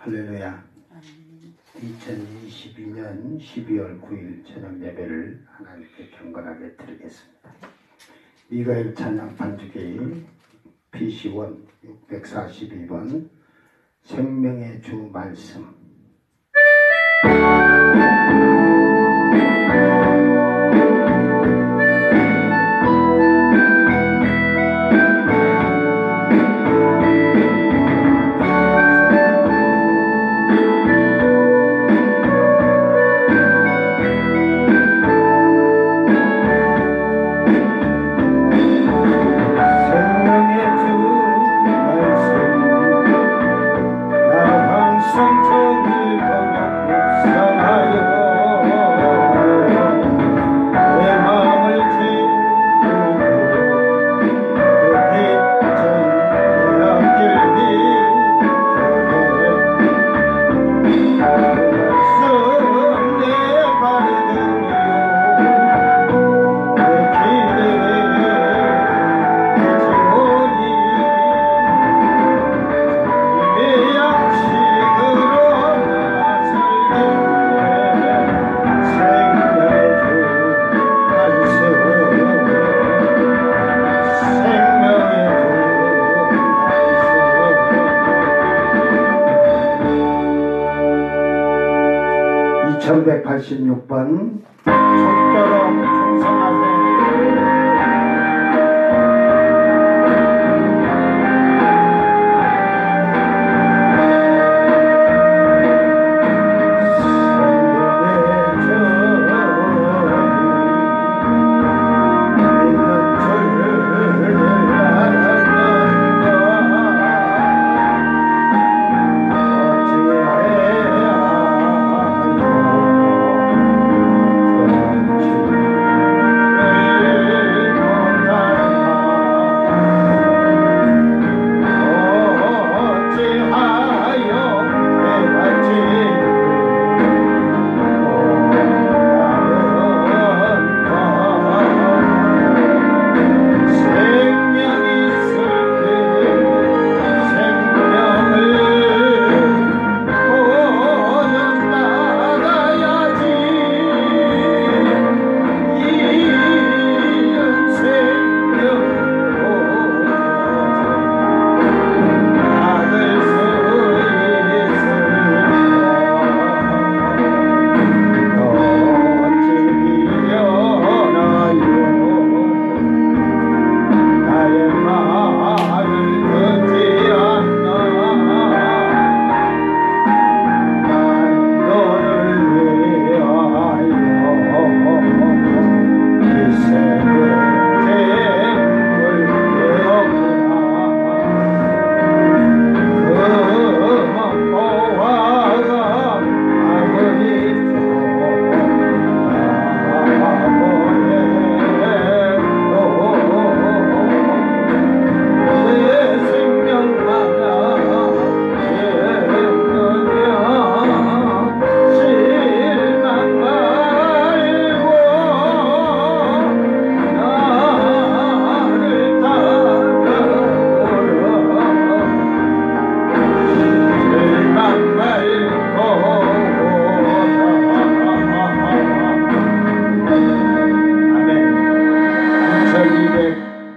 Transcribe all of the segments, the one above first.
할렐루야. 2022년 12월 9일 저녁 예배를 하나님께 경건하게 드리겠습니다. 미가엘 찬양 반주기 PC1 642번 생명의 주 말씀. (1186번) 적도록 충성하세.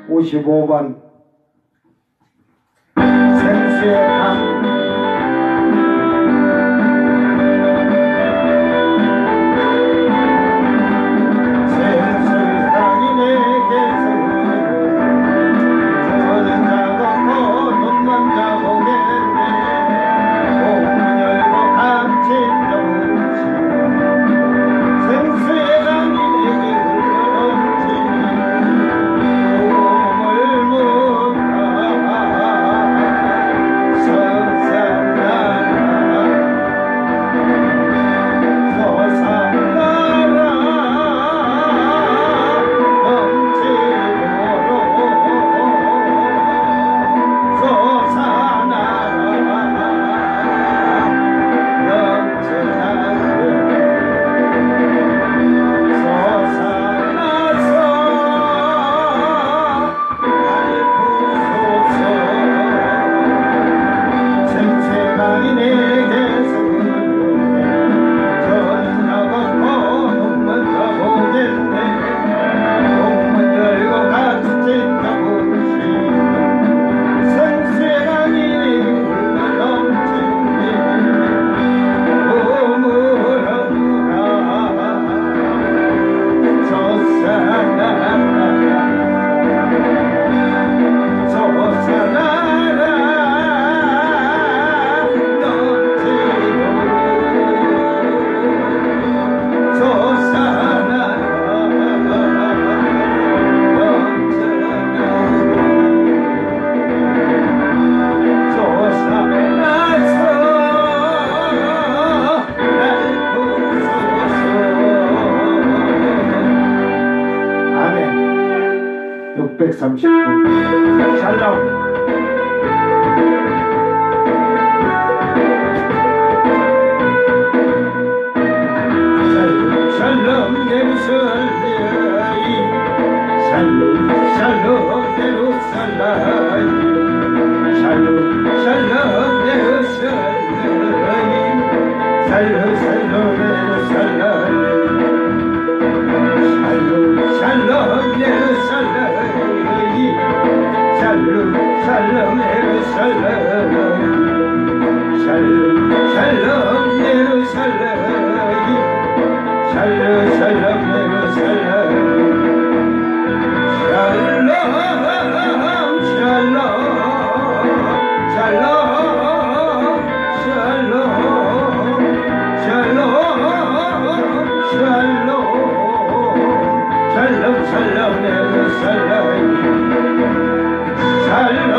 (55번) 생수의 강. 물 139 샬롬. 샬롬 예루살렘 샬롬 샬롬 예루살렘 샬롬 샬롬 예루살렘 샬롬 샬롬 예루살렘 샬롬 샬롬 예루살렘 샬롬 샬롬 예루살렘 샬롬 샬롬 예루살렘 샬롬 샬롬 예루살렘 샬롬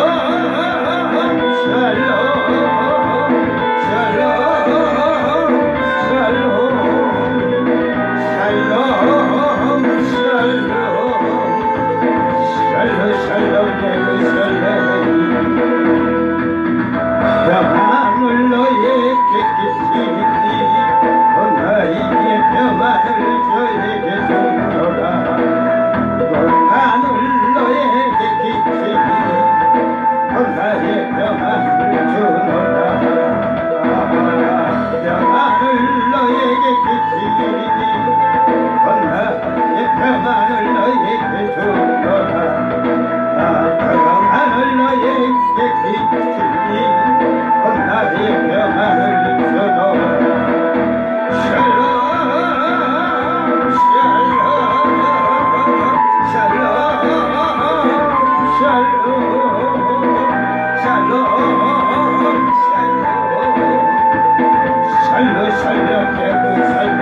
평안을 너에게 끼치니 나에게 평안을 저에게 주노라 평안을 너에게 끼치니 나에게 평안을 주노라 평안을 너에게 끼치니 나에게 평안을 너에게 주노라 평안을 너에게 끼치니 나의 평안을 주노라 샬롬 샬롬 샬롬 샬롬 샬롬 샬롬 샬롬 예루살렘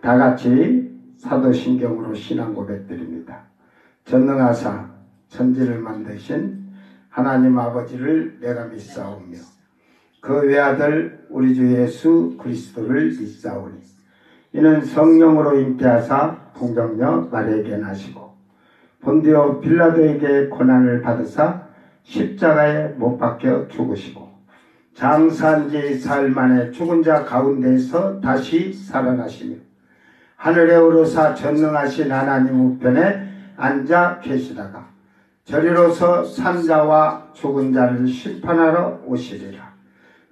다같이 사도신경으로 신앙 고백드립니다. 전능하사 천지를 만드신 하나님 아버지를 내가 믿사오며 그 외아들 우리 주 예수 그리스도를 믿사오니 이는 성령으로 잉태하사 동정녀 마리아에게 나시고 본디오 빌라도에게 고난을 받으사 십자가에 못 박혀 죽으시고 장사한 지 사흘 만에 죽은 자 가운데에서 다시 살아나시며 하늘에 오르사 전능하신 하나님 우편에 앉아 계시다가 저리로서 산자와 죽은 자를 심판하러 오시리라.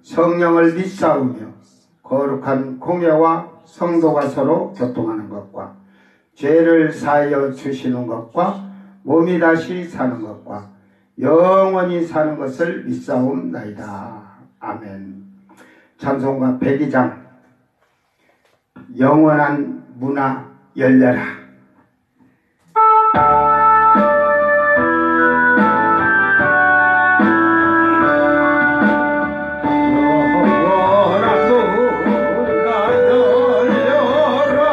성령을 믿사오며 거룩한 공예와 성도가 서로 교통하는 것과 죄를 사하여 주시는 것과 몸이 다시 사는 것과 영원히 사는 것을 믿사옵나이다. 아멘. 찬송가 102장 영원한 문화 열려라. 영원한 문화 열려라.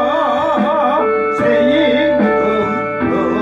새 임금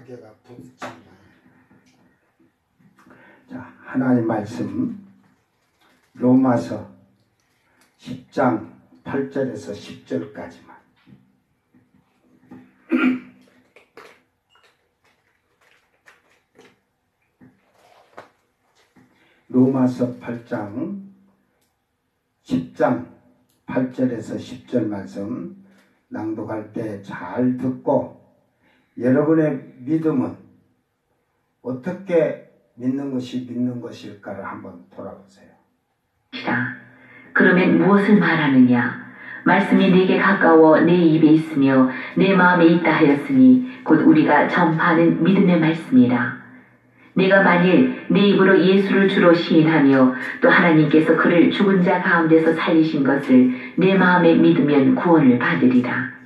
무게가 부딪힌다. 자, 하나님 말씀 로마서 10장 8절에서 10절까지만. 로마서 8장 10장 8절에서 10절 말씀 낭독할 때 잘 듣고 여러분의 믿음은 어떻게 믿는 것이 믿는 것일까를 한번 돌아보세요. 그러면 무엇을 말하느냐? 말씀이 내게 가까워 내 입에 있으며 내 마음에 있다 하였으니 곧 우리가 전파하는 믿음의 말씀이라. 내가 만일 내 입으로 예수를 주로 시인하며 또 하나님께서 그를 죽은 자 가운데서 살리신 것을 내 마음에 믿으면 구원을 받으리라.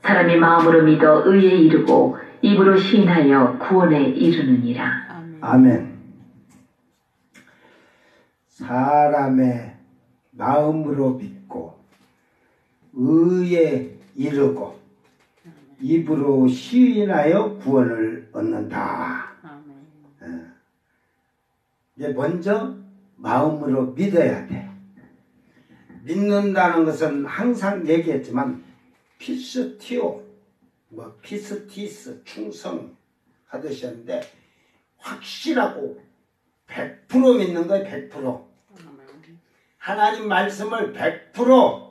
사람이 마음으로 믿어 의에 이르고 입으로 시인하여 구원에 이르느니라. 아멘. 사람의 마음으로 믿고 의에 이르고 입으로 시인하여 구원을 얻는다. 이제 먼저 마음으로 믿어야 돼. 믿는다는 것은 항상 얘기했지만 피스티오, 피스티스, 충성 하듯이 하는데 확실하고 100% 믿는 거예요. 100%. 하나님 말씀을 100%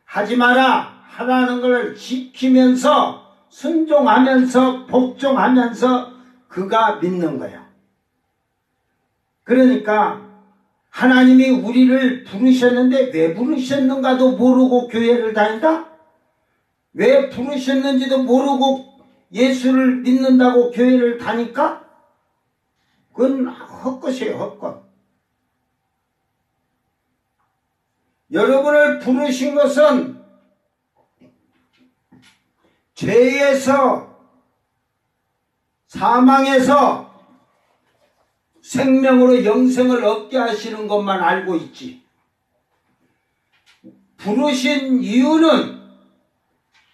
하지 마라 하라는 걸 지키면서 순종하면서 복종하면서 그가 믿는 거예요. 그러니까 하나님이 우리를 부르셨는데 왜 부르셨는가도 모르고 교회를 다닌다? 왜 부르셨는지도 모르고 예수를 믿는다고 교회를 다니까? 그건 헛것이에요. 헛것. 여러분을 부르신 것은 죄에서 사망에서 생명으로 영생을 얻게 하시는 것만 알고 있지. 부르신 이유는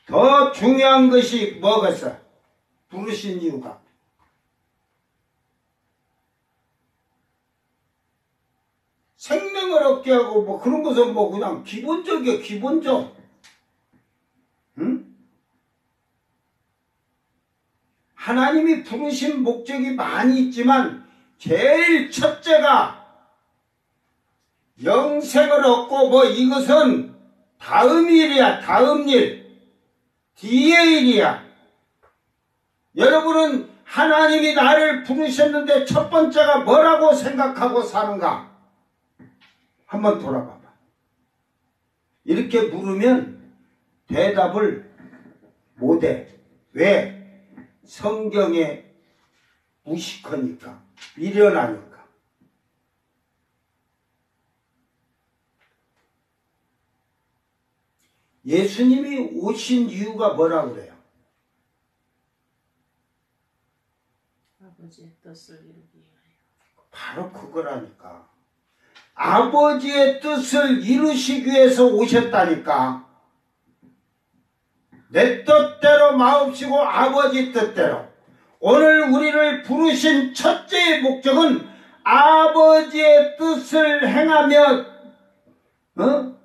더 중요한 것이 뭐겠어? 부르신 이유가 생명을 얻게 하고 뭐 그런 것은 뭐 그냥 기본적이야. 기본적. 응? 하나님이 부르신 목적이 많이 있지만 제일 첫째가 영생을 얻고 뭐 이것은 다음 일이야. 다음 일. 뒤의 일이야. 여러분은 하나님이 나를 부르셨는데 첫 번째가 뭐라고 생각하고 사는가? 한번 돌아봐봐. 이렇게 물으면 대답을 못해. 왜? 성경에 무식하니까. 미련하니까. 예수님이 오신 이유가 뭐라고 그래요? 아버지의 뜻을 이루기 위하여. 바로 그거라니까. 아버지의 뜻을 이루시기 위해서 오셨다니까. 내 뜻대로 마옵시고 아버지 뜻대로. 오늘 우리를 부르신 첫째의 목적은 아버지의 뜻을 행하며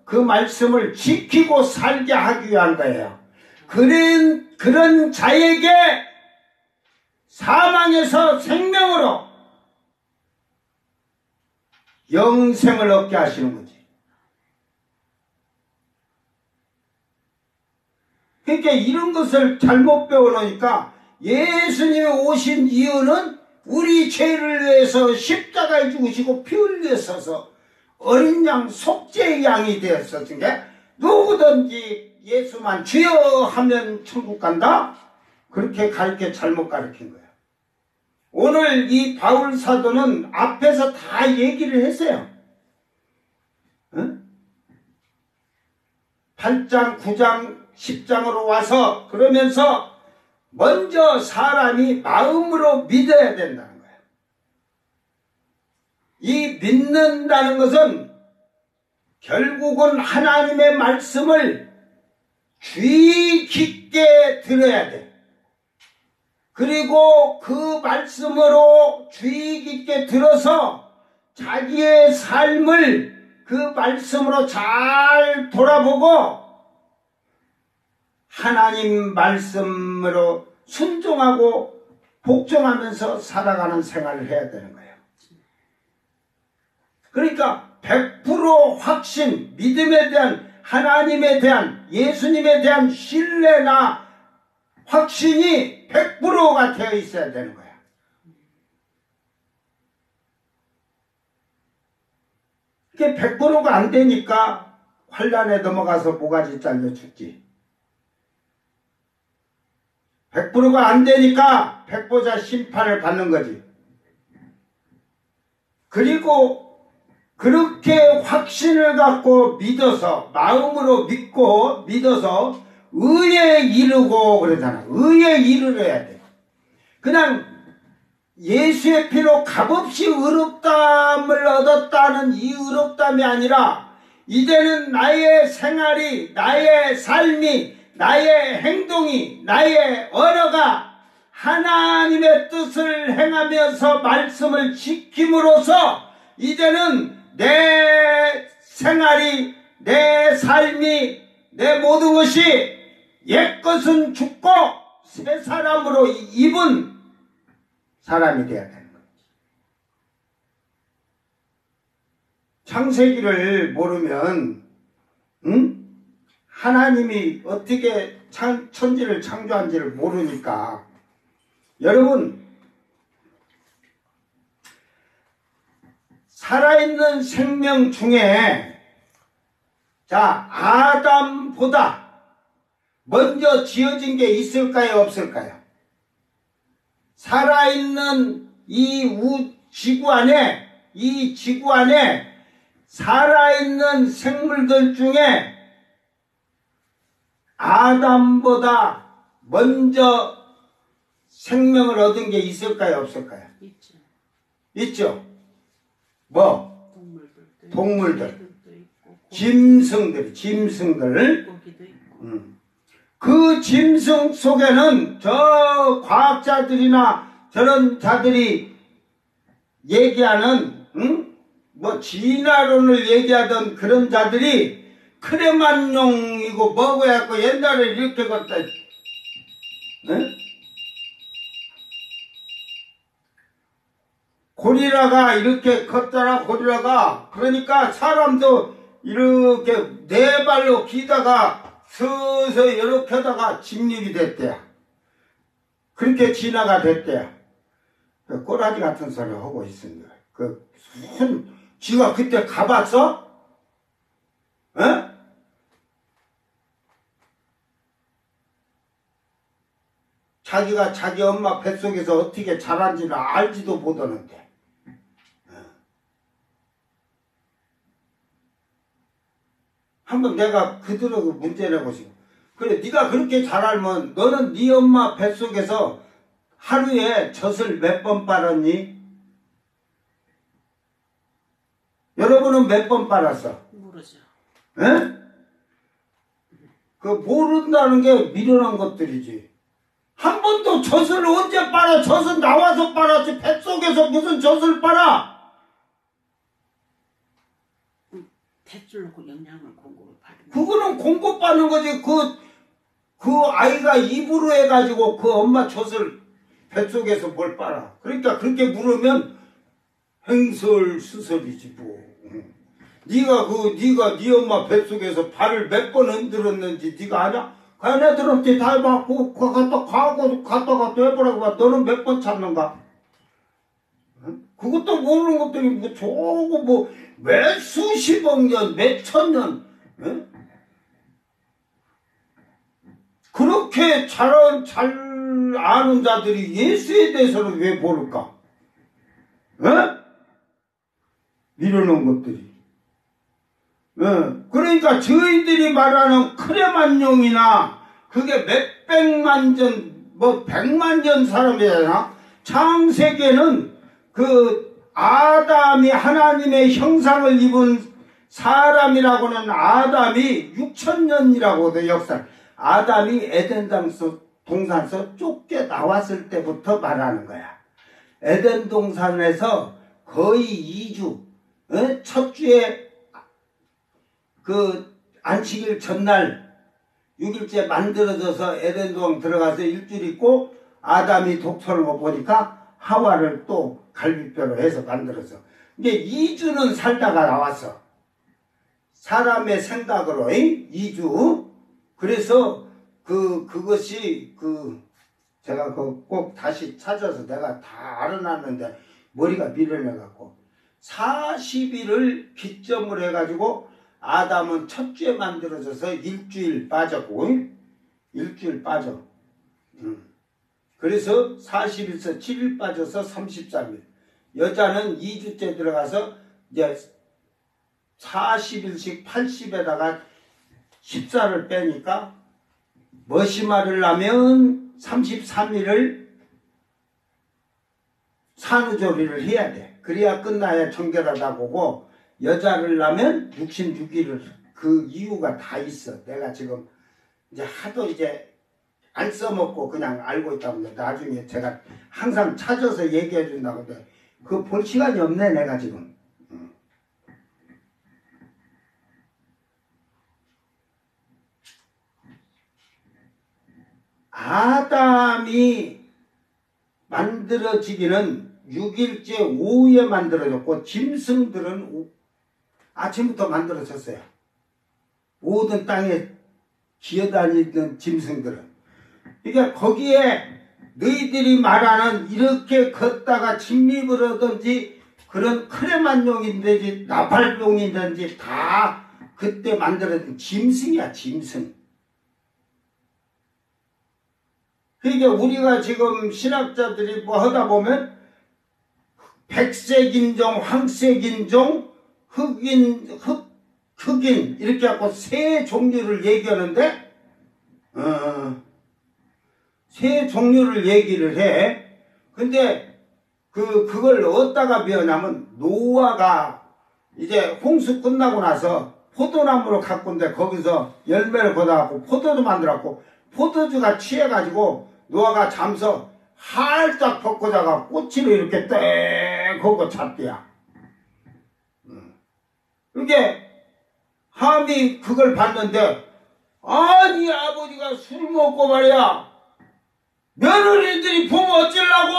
그 말씀을 지키고 살게 하기 위한 거예요. 그런 자에게 사망에서 생명으로 영생을 얻게 하시는 거지. 그러니까 이런 것을 잘못 배워놓으니까 예수님이 오신 이유는 우리 죄를 위해서 십자가에 죽으시고 피 흘려서서 어린 양 속죄의 양이 되었었으니까 누구든지 예수만 주여 하면 천국 간다? 그렇게 가르쳐 잘못 가르친 거야. 오늘 이 바울 사도는 앞에서 다 얘기를 했어요. 응? 8장, 9장, 10장으로 와서 그러면서 먼저 사람이 마음으로 믿어야 된다는 거예요. 이 믿는다는 것은 결국은 하나님의 말씀을 주의 깊게 들어야 돼. 그리고 그 말씀으로 주의 깊게 들어서 자기의 삶을 그 말씀으로 잘 돌아보고 하나님 말씀으로 순종하고 복종하면서 살아가는 생활을 해야 되는 거예요. 그러니까 100% 확신, 믿음에 대한, 하나님에 대한, 예수님에 대한 신뢰나 확신이 100%가 되어 있어야 되는 거야. 그게 100%가 안 되니까 환란에 넘어가서 모가지 잘려 죽지. 100%가 안 되니까 백보자 심판을 받는 거지. 그리고 그렇게 확신을 갖고 믿어서, 마음으로 믿고 믿어서 의에 이르고 그러잖아. 의에 이르러야 돼. 그냥 예수의 피로 값없이 의롭다함을 얻었다는 이 의롭다함이 아니라 이제는 나의 생활이, 나의 삶이, 나의 행동이, 나의 언어가 하나님의 뜻을 행하면서 말씀을 지킴으로써 이제는 내 생활이, 내 삶이, 내 모든 것이 옛것은 죽고 새 사람으로 입은 사람이 되어야 되는 거예요. 창세기를 모르면 하나님이 어떻게 천지를 창조한지를 모르니까 여러분 살아있는 생명 중에 자 아담보다 먼저 지어진 게 있을까요 없을까요? 살아있는 이 지구 안에 살아있는 생물들 중에 아담보다 먼저 생명을 얻은 게 있을까요 없을까요? 있죠. 있죠. 뭐? 동물들. 있고, 짐승들. 고기도 있고. 그 짐승 속에는 저 과학자들이나 저런 자들이 얘기하는 뭐 진화론을 얘기하던 그런 자들이 크레만용이고 뭐고 해갖고 옛날에 이렇게 걷다 고리라가 이렇게 컸잖아. 고리라가. 그러니까 사람도 이렇게 네 발로 기다가 서서히 이렇게 하다가 직립이 됐대야. 그렇게 진화가 됐대야. 그 꼬라지 같은 소리 하고 있습니다. 지가 그때 가봤어? 에? 자기가 자기 엄마 뱃속에서 어떻게 자란지를 알지도 못하는데. 한번 내가 그들하고 문제 내고 싶어. 그래, 네가 그렇게 잘 알면 너는 네 엄마 뱃속에서 하루에 젖을 몇 번 빨았니? 여러분은 몇 번 빨았어? 모르죠. 에? 그 모른다는 게 미련한 것들이지. 한 번도 젖을 언제 빨아? 젖은 나와서 빨았지. 뱃속에서 무슨 젖을 빨아? 뱃줄 놓고 영양을 공급을 받는. 그거는 공급받는 거지. 그 아이가 입으로 해가지고 그 엄마 젖을 뱃속에서 뭘 빨아. 그러니까 그렇게 물으면 행설수설이지 뭐. 네가 네 엄마 뱃속에서 발을 몇 번 흔들었는지 네가 아냐? 걔네들한테 다 해봤고 갔다 해보라고 봐. 너는 몇 번 찾는가? 그것도 모르는 것들이 뭐 저거 뭐 몇 수십억 년, 몇 천년 그렇게 잘 아는 자들이 예수에 대해서는 왜 모를까? 미루는 것들이. 그러니까 저희들이 말하는 크레만용이나 그게 몇백만 년, 뭐 백만 년 사람이잖아. 창세기에는 그 아담이 하나님의 형상을 입은 사람이라고는 아담이 6,000년이라고 돼, 역사. 아담이 에덴 동산에서 쫓겨 나왔을 때부터 말하는 거야. 에덴 동산에서 거의 2주, 첫 주에 그 안식일 전날 6일째 만들어져서 에덴 동산 들어가서 일주일 있고 아담이 독초를 못 보니까 하와를 또 갈비뼈로 해서 만들어서 이게 2주는 살다가 나왔어. 사람의 생각으로 2주. 그래서 그것이 제가 꼭 다시 찾아서 내가 다 알아놨는데 머리가 미련해갖고 40일을 기점을 해가지고 아담은 첫 주에 만들어져서 일주일 빠졌고 일주일 빠져. 그래서 40일에서 7일 빠져서 33일. 여자는 2주째 들어가서 이제 40일씩 80에다가 14를 빼니까 머시마를 나면 33일을 산후조리를 해야 돼. 그래야 끝나야 정결하다 보고 여자를 낳으면 66일을 그 이유가 다 있어. 내가 지금 이제 하도 이제 안 써먹고 그냥 알고 있다 보니 나중에 제가 항상 찾아서 얘기해 준다고 근데 그 볼 시간이 없네 내가 지금. 아담이 만들어지기는 6일째 오후에 만들어졌고 짐승들은 아침부터 만들어졌어요. 모든 땅에 기어다니던 짐승들은. 그러니까 거기에 너희들이 말하는 이렇게 걷다가 침입을 하든지 그런 크레만용이든지 나팔용이든지 다 그때 만들어진 짐승이야 짐승. 그러니까 우리가 지금 신학자들이 뭐 하다 보면 백색인종, 황색인종, 흑인 이렇게 하고 세 종류를 얘기하는데 세 종류를 얘기를 해. 근데 그걸 어디다가 배우냐면 노아가 이제 홍수 끝나고 나서 포도나무를 갖고 온데 거기서 열매를 걷어갖고 포도도 만들었고 포도주가 취해가지고 노아가 잠서 활짝 벗고 자가 꼬치를 이렇게 땡 하고 잤대야. 이게 함이 그걸 봤는데 아니 아버지가 술 먹고 말이야 며느리들이 보면 어쩌려고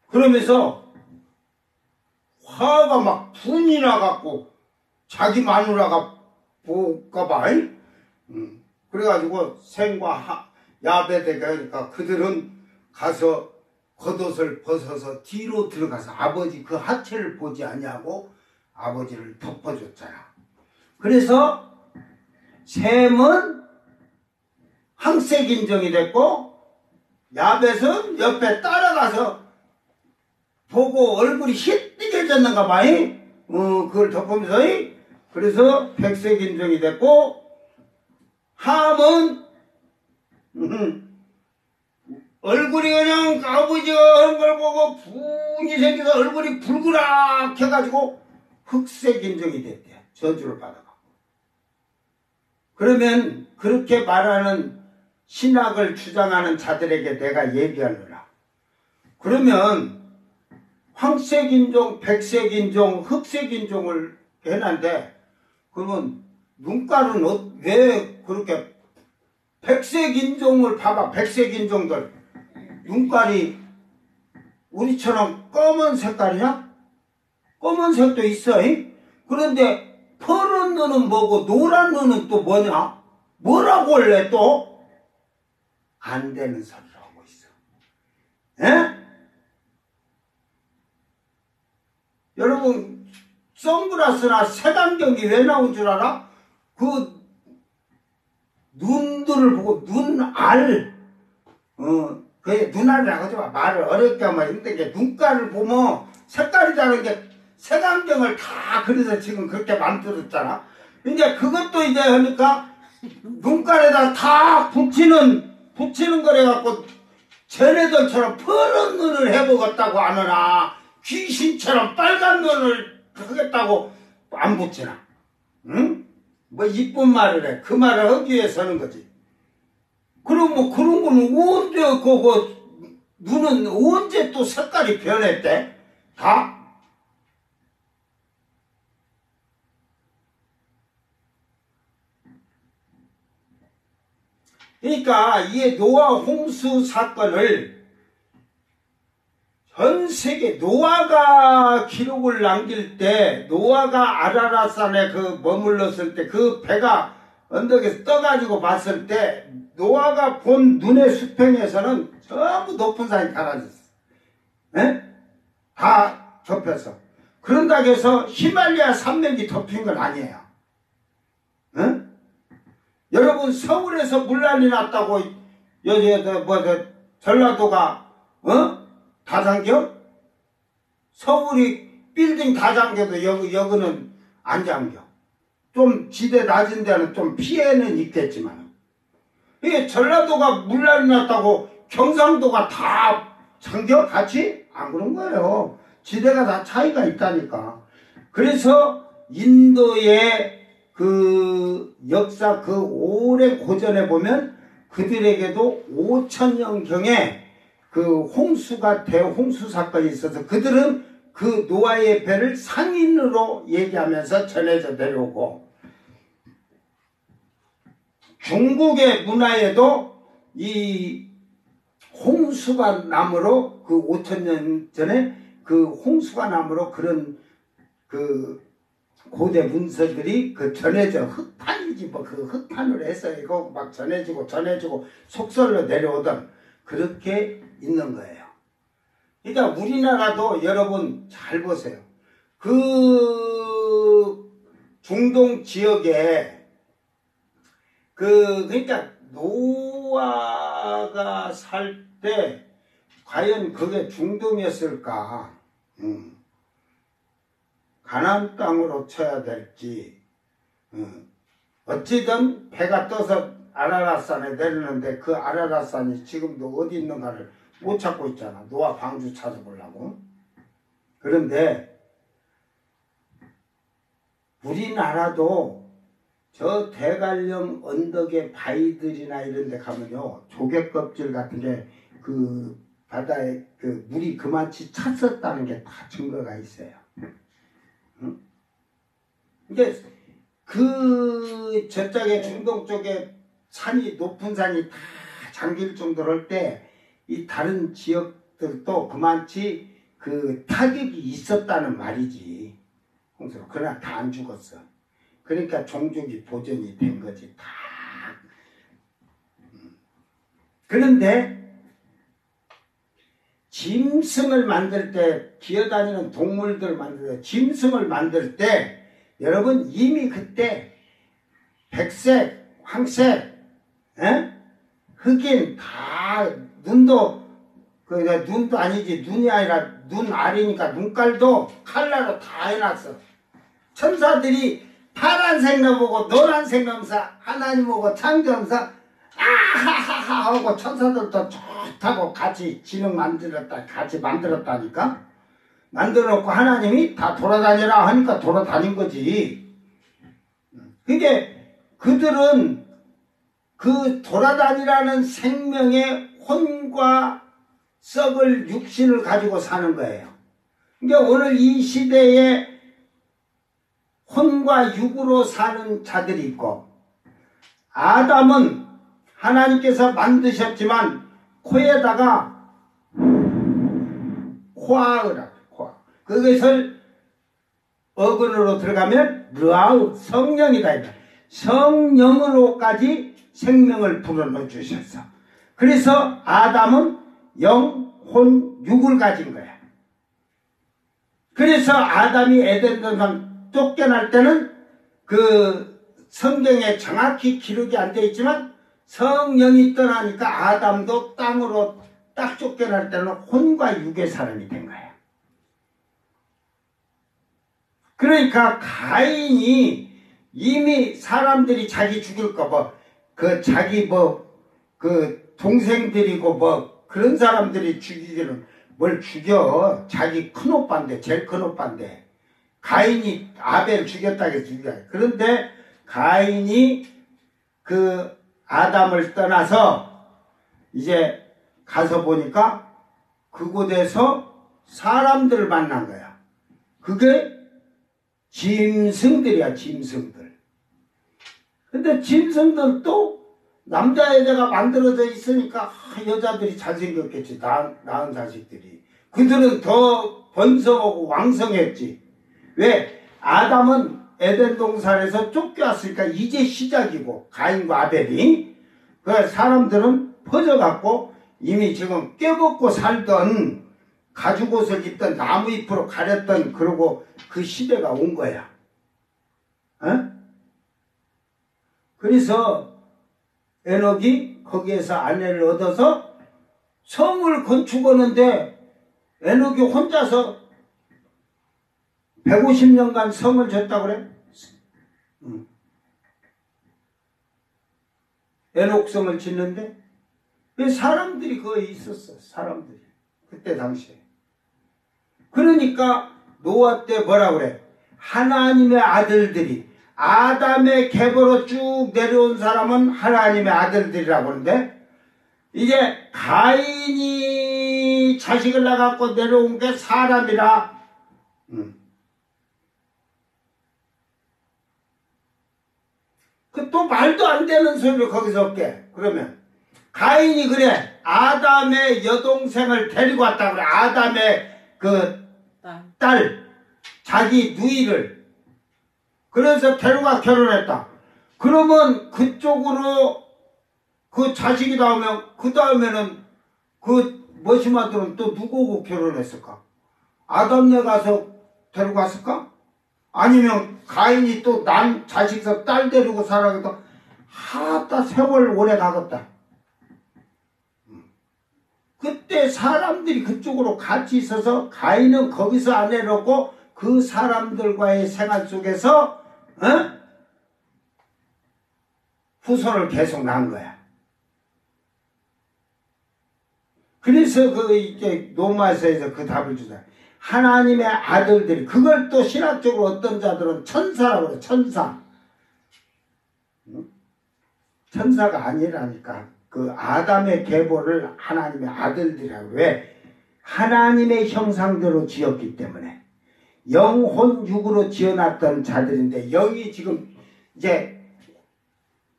그러면서 화가 막 분이 나갖고 자기 마누라가 볼까봐 그래가지고 생과 야베되니까 그들은 가서 겉옷을 벗어서 뒤로 들어가서 아버지 그 하체를 보지 아니하고 아버지를 덮어줬잖아. 그래서 셈은 황색인종이 됐고 야벳은 옆에 따라가서 보고 얼굴이 희띠개졌는가 봐. 그걸 덮으면서 그래서 백색인종이 됐고 함은 얼굴이 그냥 아버지가 하는 걸 보고 분이 생겨서 얼굴이 불그락 해가지고 흑색인종이 됐대. 저주를 받아가. 그러면 그렇게 말하는 신학을 주장하는 자들에게 내가 얘기하느라. 그러면 황색인종, 백색인종, 흑색인종을 해놨는데 그러면 눈깔은 왜 그렇게 백색인종을 봐봐. 백색인종들 눈깔이 우리처럼 검은 색깔이냐? 검은색도 있어. 그런데 푸른 눈은 뭐고 노란 눈은 또 뭐냐? 뭐라고 할래 또? 안 되는 소리를 하고 있어. 에? 여러분 선글라스나 색안경이 왜 나온 줄 알아? 그 눈들을 보고 눈알 그 눈알이라고 하지 마. 말을 어렵게 하면 힘든데 눈깔을 보면 색깔이 다른 게 색안경을 다 그래서 지금 그렇게 만들었잖아. 이제 그것도 이제 하니까 눈깔에다 다 붙이는 거래 갖고 쟤네들처럼 푸른 눈을 해보겠다고 하느나 귀신처럼 빨간 눈을 하겠다고 안 붙이나. 응? 뭐 이쁜 말을 해. 그 말을 하기 위해서 하는 거지. 그럼 뭐 그런 거는 언제 눈은 언제 또 색깔이 변했대? 다? 그러니까 이 노아 홍수 사건을 전 세계 노아가 기록을 남길 때 노아가 아라랏산에 머물렀을 때 그 배가 언덕에서 떠가지고 봤을 때 노아가 본 눈의 수평에서는 전부 높은 산이 가라졌어. 에? 다 덮여서. 그런다고 해서 히말라야 산맥이 덮인 건 아니에요. 에? 여러분 서울에서 물난리 났다고 전라도가 다 잠겨? 서울이 빌딩 다 잠겨도 여기는 안 잠겨. 좀 지대 낮은 데는 좀 피해는 있겠지만 이게 전라도가 물난리 났다고 경상도가 다 잠겨? 같이? 안 그런 거예요. 지대가 다 차이가 있다니까. 그래서 인도의 역사 오랜 고전에 보면 그들에게도 5천년경에 홍수가 대홍수 사건이 있어서 그들은 그 노아의 배를 상인으로 얘기하면서 전해져 내려오고, 중국의 문화에도 이 홍수가 남으로 5천년 전에 홍수가 남으로 그런 고대 문서들이 전해져 흑판이지 흑판으로 해서 이거 막 전해지고 속설로 내려오던 그렇게 있는 거예요. 그러니까 우리나라도 여러분 잘 보세요. 중동 지역에 그러니까 노아가 살 때 과연 그게 중동이었을까? 가나안 땅으로 쳐야 될지, 어찌든 배가 떠서 아라랏산에 내리는데 그 아라랏산이 지금도 어디 있는가를 못 찾고 있잖아. 노아 방주 찾아보려고. 그런데 우리나라도 저 대관령 언덕의 바위들이나 이런 데 가면요, 조개껍질 같은 게 바다에 물이 그만치 찼었다는 게 다 증거가 있어요. 근데 저쪽에 중동 쪽에 높은 산이 다 잠길 정도로 할 때 이 다른 지역들도 그만치 타격이 있었다는 말이지. 홍수로. 그러나 다 안 죽었어. 그러니까 종족이 보존이 된 거지. 다. 그런데 짐승을 만들 때, 기어다니는 동물들 만들 때, 짐승을 만들 때 여러분 이미 그때 백색, 황색, 흑인 다 눈도 아니지, 눈이 아니라 눈 아래니까 눈깔도 칼라로 다 해놨어. 천사들이 파란색 나보고 노란색 나면서 하나님 보고 창조하면서 아하하하 하고 천사들도 좋다고 같이 진흙 같이 만들었다니까. 만들어놓고 하나님이 다 돌아다니라 하니까 돌아다닌 거지. 그게 그들은 돌아다니라는 생명의 혼과 썩을 육신을 가지고 사는 거예요. 그러니까 오늘 이 시대에 혼과 육으로 사는 자들이 있고, 아담은 하나님께서 만드셨지만 코에다가 코아으라, 그것을 어근으로 들어가면 르아우, 성령이다. 성령으로까지 생명을 불어넣어 주셨어. 그래서 아담은 영, 혼, 육을 가진 거야. 그래서 아담이 에덴 동산 쫓겨날 때는 성경에 정확히 기록이 안 돼 있지만 성령이 떠나니까 아담도 땅으로 딱 쫓겨날 때는 혼과 육의 사람이 된 거야. 그러니까 가인이 이미 사람들이 자기 죽일까 자기 동생들이고 그런 사람들이 죽이기는 뭘 죽여. 자기 큰오빠인데, 제일 큰오빠인데. 가인이 아벨 죽였다고 해서 죽여. 그런데 가인이 아담을 떠나서 이제 가서 보니까 그곳에서 사람들을 만난 거야. 그게 짐승들이야, 짐승들. 근데 짐승들도 남자 여자가 만들어져 있으니까 여자들이 잘생겼겠지. 낳은 자식들이. 그들은 더 번성하고 왕성했지. 왜? 아담은 에덴 동산에서 쫓겨왔으니까 이제 시작이고, 가인과 아벨이. 그 사람들은 퍼져갖고 이미 지금 껴먹고 살던 가죽옷을 입던 나무 잎으로 가렸던, 그러고 그 시대가 온 거야. 어? 그래서 에녹이 거기에서 아내를 얻어서 성을 건축하는데, 에녹이 혼자서 150년간 성을 졌다고 그래? 에녹성을 짓는데 왜 사람들이 거기 있었어. 사람들이 그때 당시에. 그러니까 노아 때 뭐라 그래? 하나님의 아들들이, 아담의 계보로 쭉 내려온 사람은 하나님의 아들들이라고 하는데, 이제 가인이 자식을 낳아갖고 내려온 게 사람이라. 그 또 말도 안 되는 소리를 거기서 얻게. 그러면 가인이 그래, 아담의 여동생을 데리고 왔다 그래. 아담의 그 딸, 자기 누이를. 그래서 데려가 결혼했다. 그러면 그쪽으로 그 자식이 나오면, 그 다음에는 그 머시마들은 또 누구하고 결혼했을까? 아담네 가서 데리고 왔을까? 아니면 가인이 또 난 자식서 딸 데리고 살아가겠다. 하다 세월 오래 가겠다. 그때 사람들이 그쪽으로 같이 있어서 가인은 거기서 아내를 얻고 그 사람들과의 생활 속에서 후손을 계속 낳은 거야. 그래서 그 이제 로마서에서 그 답을 주자. 하나님의 아들들이, 그걸 또 신학적으로 어떤 자들은 천사라고 그래. 천사. 천사가 아니라니까. 그 아담의 계보를 하나님의 아들들이라고. 왜? 하나님의 형상대로 지었기 때문에. 영혼 육으로 지어놨던 자들인데, 영이 지금 이제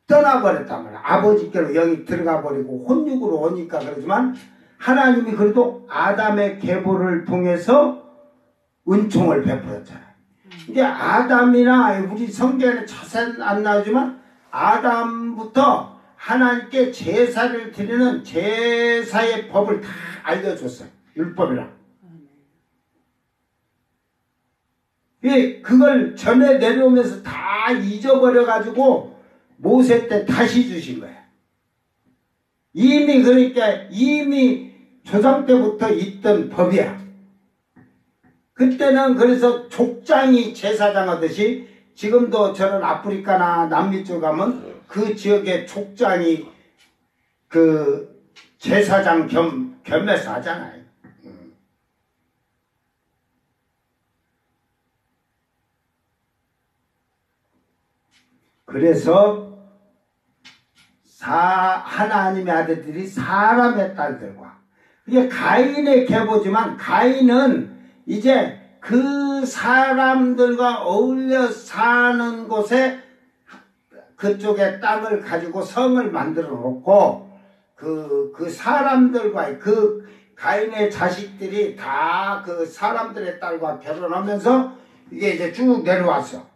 떠나버렸단 말이야. 아버지께로 영이 들어가 버리고 혼육으로 오니까 그러지만, 하나님이 그래도 아담의 계보를 통해서 은총을 베풀었잖아요. 이게 아담이나, 우리 성경에는 자세히 안 나오지만 아담부터 하나님께 제사를 드리는 제사의 법을 다 알려줬어요. 율법이랑. 그걸 전에 내려오면서 다 잊어버려가지고 모세 때 다시 주신 거예요. 이미, 그러니까 이미 조상 때부터 있던 법이야. 그때는 그래서 족장이 제사장 하듯이, 지금도 저런 아프리카나 남미 쪽 가면 그 지역의 족장이 그 제사장 겸해서 하잖아요. 그래서 하나님의 아들들이 사람의 딸들과, 이게 가인의 계보지만, 가인은 이제 그 사람들과 어울려 사는 곳에 그쪽에 땅을 가지고 성을 만들어 놓고, 그 사람들과, 그 가인의 자식들이 다 그 사람들의 딸과 결혼하면서 이게 이제 쭉 내려왔어.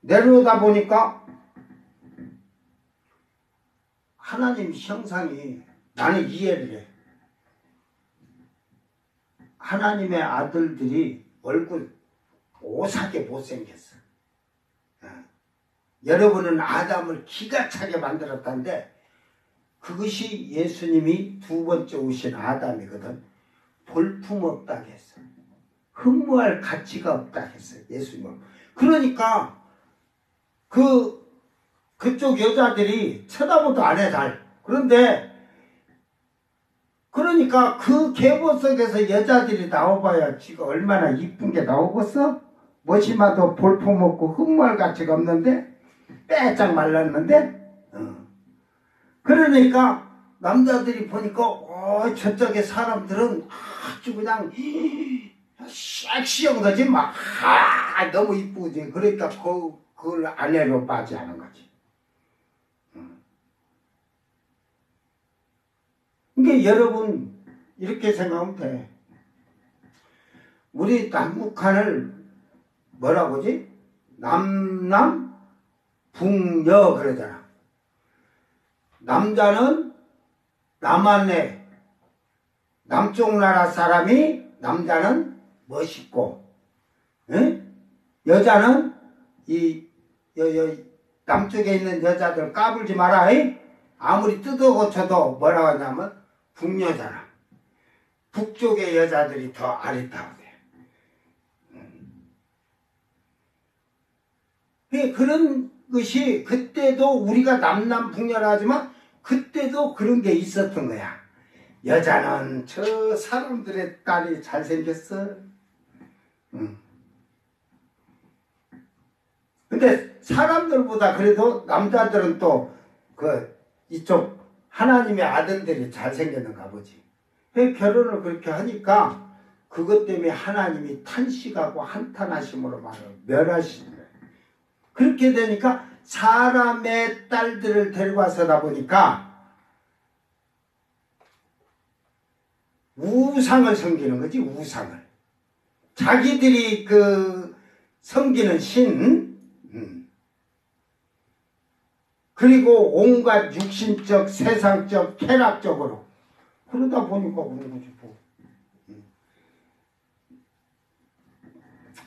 내려오다 보니까 하나님 형상이, 나는 이해를 해. 하나님의 아들들이 얼굴 오사게 못생겼어. 여러분은 아담을 기가 차게 만들었다는데, 그것이 예수님이 두 번째 오신 아담이거든. 볼품없다 했어. 흠모할 가치가 없다 했어요. 예수님은. 그러니까 그쪽 여자들이 쳐다보도 안 해, 잘. 그런데, 그러니까 그 계보 속에서 여자들이 나와봐야 지가 얼마나 이쁜 게 나오겠어? 머시마도 볼품없고 흠모할 가치가 없는데? 빼짝 말랐는데? 그러니까 남자들이 보니까 저쪽에 사람들은 아주 그냥 섹시한 거지 막 너무 이쁘지. 그러니까 그걸 아내로 맞이하는 거지. 그러니까 여러분 이렇게 생각하면 돼. 우리 남북한을 뭐라고 하지? 남남 북여 그러잖아. 남자는 남한에 남쪽 나라 사람이 남자는 멋있고, 응? 여자는 남쪽에 있는 여자들 까불지 마라. 아무리 뜯어 고쳐도 뭐라고 하냐면 북여잖아. 북쪽의 여자들이 더 아리따우대. 그런 것이 그때도 우리가 남남 북여라 하지만 그때도 그런 게 있었던 거야. 여자는 저 사람들의 딸이 잘생겼어. 근데 사람들보다 그래도 남자들은 또 이쪽 하나님의 아들들이 잘생겼는가 보지. 결혼을 그렇게 하니까 그것 때문에 하나님이 탄식하고 한탄하심으로 말을 멸하시는 거예요. 그렇게 되니까 사람의 딸들을 데려와서다 보니까 우상을 섬기는 거지. 우상을 자기들이 섬기는 신, 그리고 온갖 육신적 세상적 쾌락적으로 그러다 보니까 그런 거지 뭐.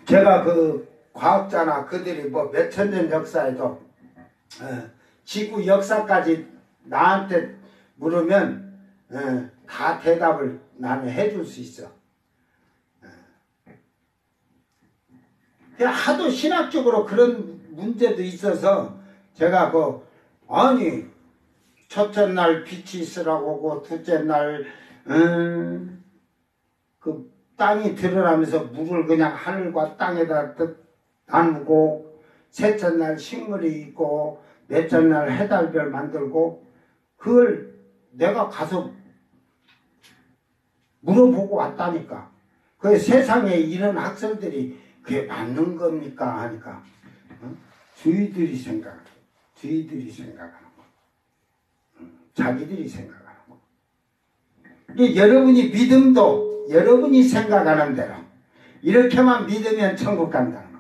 제가 과학자나 그들이 몇천 년 역사에도 지구 역사까지 나한테 물으면 다 대답을 나는 해줄 수 있어. 하도 신학적으로 그런 문제도 있어서 제가 아니 첫째 날 빛이 있으라고 하고 둘째 날 땅이 드러나면서 물을 그냥 하늘과 땅에다 나누고 셋째 날 식물이 있고 넷째 날 해달별 만들고 그걸 내가 가서 물어보고 왔다니까. 그 세상에 이런 학생들이 그게 맞는 겁니까 하니까 주의들이 생각하는 거, 자기들이 생각하는 거. 여러분이 믿음도 여러분이 생각하는 대로 이렇게만 믿으면 천국 간다는 거.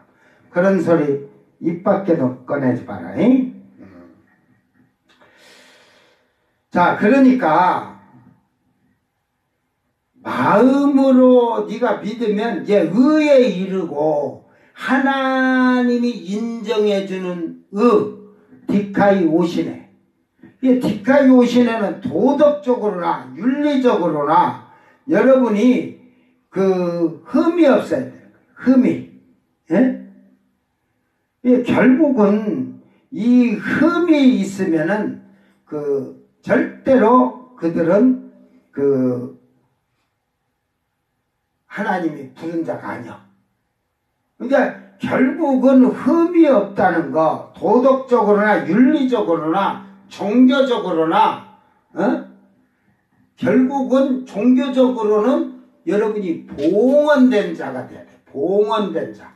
그런 소리 입 밖에도 꺼내지 마라. 자, 그러니까 마음으로 네가 믿으면 이제 의에 이르고 하나님이 인정해주는 디카이 오시네. 이 디카이 오시네는 도덕적으로나 윤리적으로나 여러분이 흠이 없어야 돼요. 흠이. 예? 결국은 이 흠이 있으면은 절대로 그들은 하나님이 부른 자가 아니야. 그러니까 결국은 흠이 없다는 거, 도덕적으로나 윤리적으로나 종교적으로나 결국은 종교적으로는 여러분이 봉헌된 자가 돼야 돼. 봉헌된 자.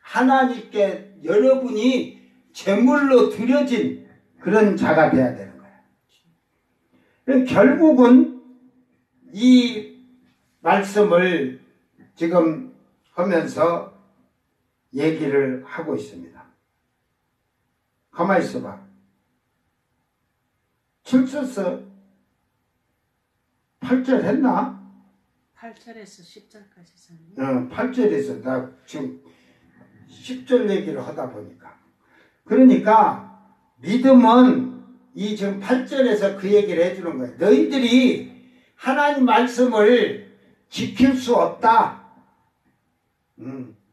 하나님께 여러분이 제물로 드려진 그런 자가 돼야 되는 거야. 결국은 이 말씀을 지금 하면서 얘기를 하고 있습니다. 가만히 있어봐. 7절에서 8절 했나? 8절에서 10절까지 썼네. 8절에서 나 지금 10절 얘기를 하다 보니까. 그러니까 믿음은 이 지금 8절에서 그 얘기를 해주는 거예요. 너희들이 하나님 말씀을 지킬 수 없다.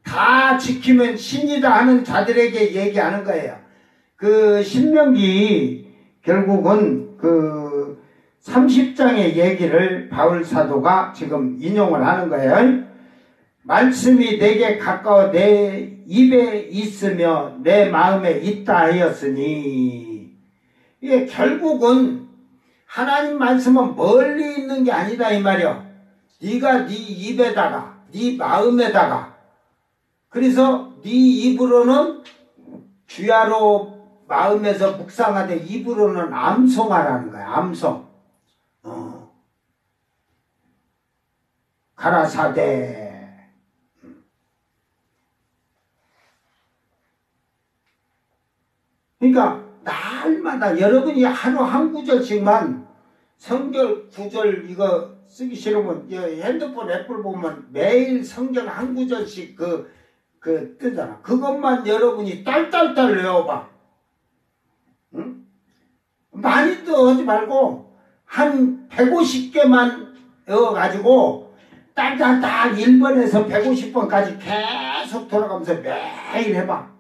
다 지키면 신이다 하는 자들에게 얘기하는 거예요. 신명기 결국은 30장의 얘기를 바울 사도가 지금 인용을 하는 거예요. 말씀이 내게 가까워 내 입에 있으며 내 마음에 있다 하였으니, 이게 결국은 하나님 말씀은 멀리 있는 게 아니다 이 말이야. 네가 네 입에다가 네 마음에다가 그래서 네 입으로는 주야로 마음에서 묵상하되 입으로는 암송하라는 거야. 암송. 가라사대 그러니까 날마다 여러분이 하루 한 구절씩만 성경 구절 이거 쓰기 싫으면 핸드폰 앱을 보면 매일 성경 한 구절씩 그 뜨잖아. 그것만 여러분이 딸딸딸 외워봐. 응? 많이도 하지 말고 한 150개만 외워가지고 딸딸딸 1번에서 150번까지 계속 돌아가면서 매일 해봐.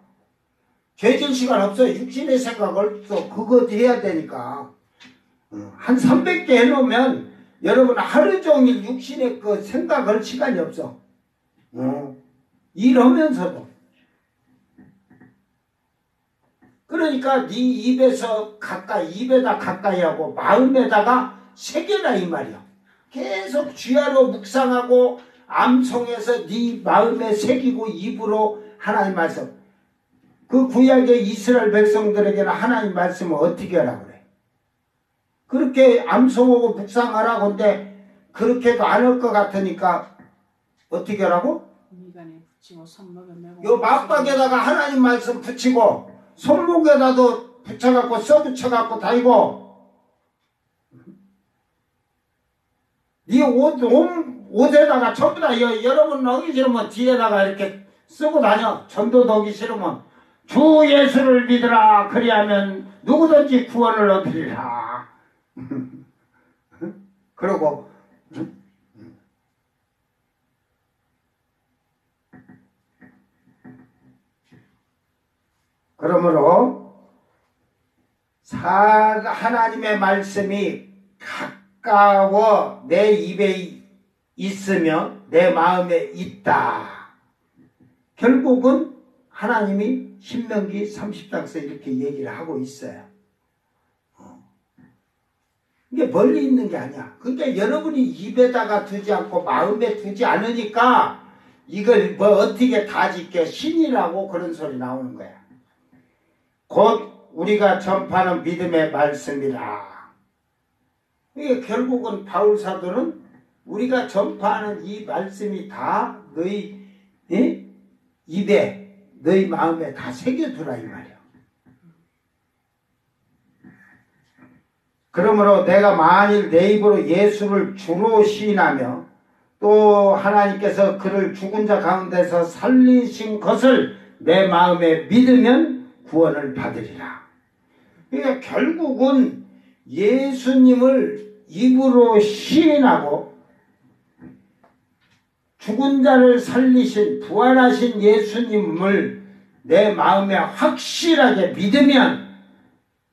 죄질 시간 없어. 육신의 생각 없어. 그거 해야 되니까. 한 300개 해놓으면 여러분 하루 종일 육신의 그 생각할 시간이 없어. 일하면서도. 그러니까 네 입에서 가까이, 입에다 가까이 하고 마음에다가 새겨라 이 말이야. 계속 주야로 묵상하고 암송해서 네 마음에 새기고 입으로 하나님 말씀. 그 구약의 이스라엘 백성들에게는 하나님 말씀을 어떻게 하라고 그래? 그렇게 암송하고 묵상하라고 하는데 그렇게도 안 할 것 같으니까 어떻게 하라고? 요 맞박에다가 하나님 말씀 붙이고 손목에다도 붙여갖고 써붙여갖고 다니고 네 옷에다가 전부 다 여러분 하기 싫으면 뒤에다가 이렇게 쓰고 다녀. 전도도 하기 싫으면 주 예수를 믿으라 그리하면 누구든지 구원을 얻으리라. 그러고 그러므로 하나님의 말씀이 가까워 내 입에 있으며 내 마음에 있다. 결국은 하나님이 신명기 30장에서 이렇게 얘기를 하고 있어요. 이게 멀리 있는 게 아니야. 그러니까 여러분이 입에다가 두지 않고 마음에 두지 않으니까 이걸 뭐 어떻게 다 짓게 신이라고 그런 소리 나오는 거야. 곧 우리가 전파하는 믿음의 말씀이라. 이게 결국은 바울 사도는 우리가 전파하는 이 말씀이 다 너희 입에 너희 마음에 다 새겨두라 이 말이야. 그러므로 내가 만일 내 입으로 예수를 주로 시인하며 또 하나님께서 그를 죽은 자 가운데서 살리신 것을 내 마음에 믿으면 구원을 받으리라. 그러니까 결국은 예수님을 입으로 시인하고 죽은 자를 살리신 부활하신 예수님을 내 마음에 확실하게 믿으면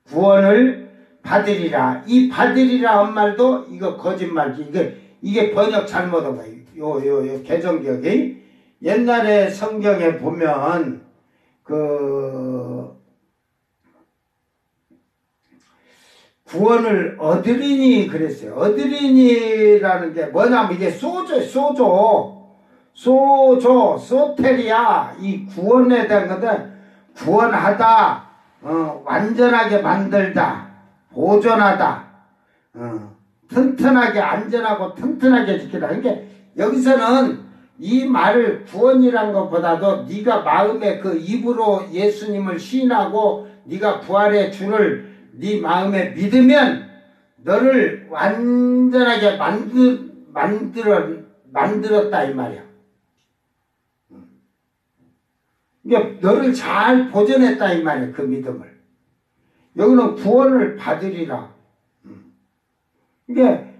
구원을 받으리라. 이 받으리라 한 말도 이거 거짓말이지. 이게 번역 잘못한 거예요. 요 개정기억이. 옛날에 성경에 보면 구원을 얻으리니 그랬어요. 얻으리니라는 게 뭐냐면 이게 소테리아 이 구원에 대한 건데 구원하다, 완전하게 만들다, 보존하다, 튼튼하게 안전하고 튼튼하게 지키다. 그러니까 여기서는 이 말을 구원이란 것보다도 네가 마음에 그 입으로 예수님을 시인하고 네가 부활의 주를 네 마음에 믿으면 너를 완전하게 만들었다 이 말이야. 그러니까 너를 잘 보존했다 이 말이야. 그 믿음을. 여기는 구원을 받으리라. 이게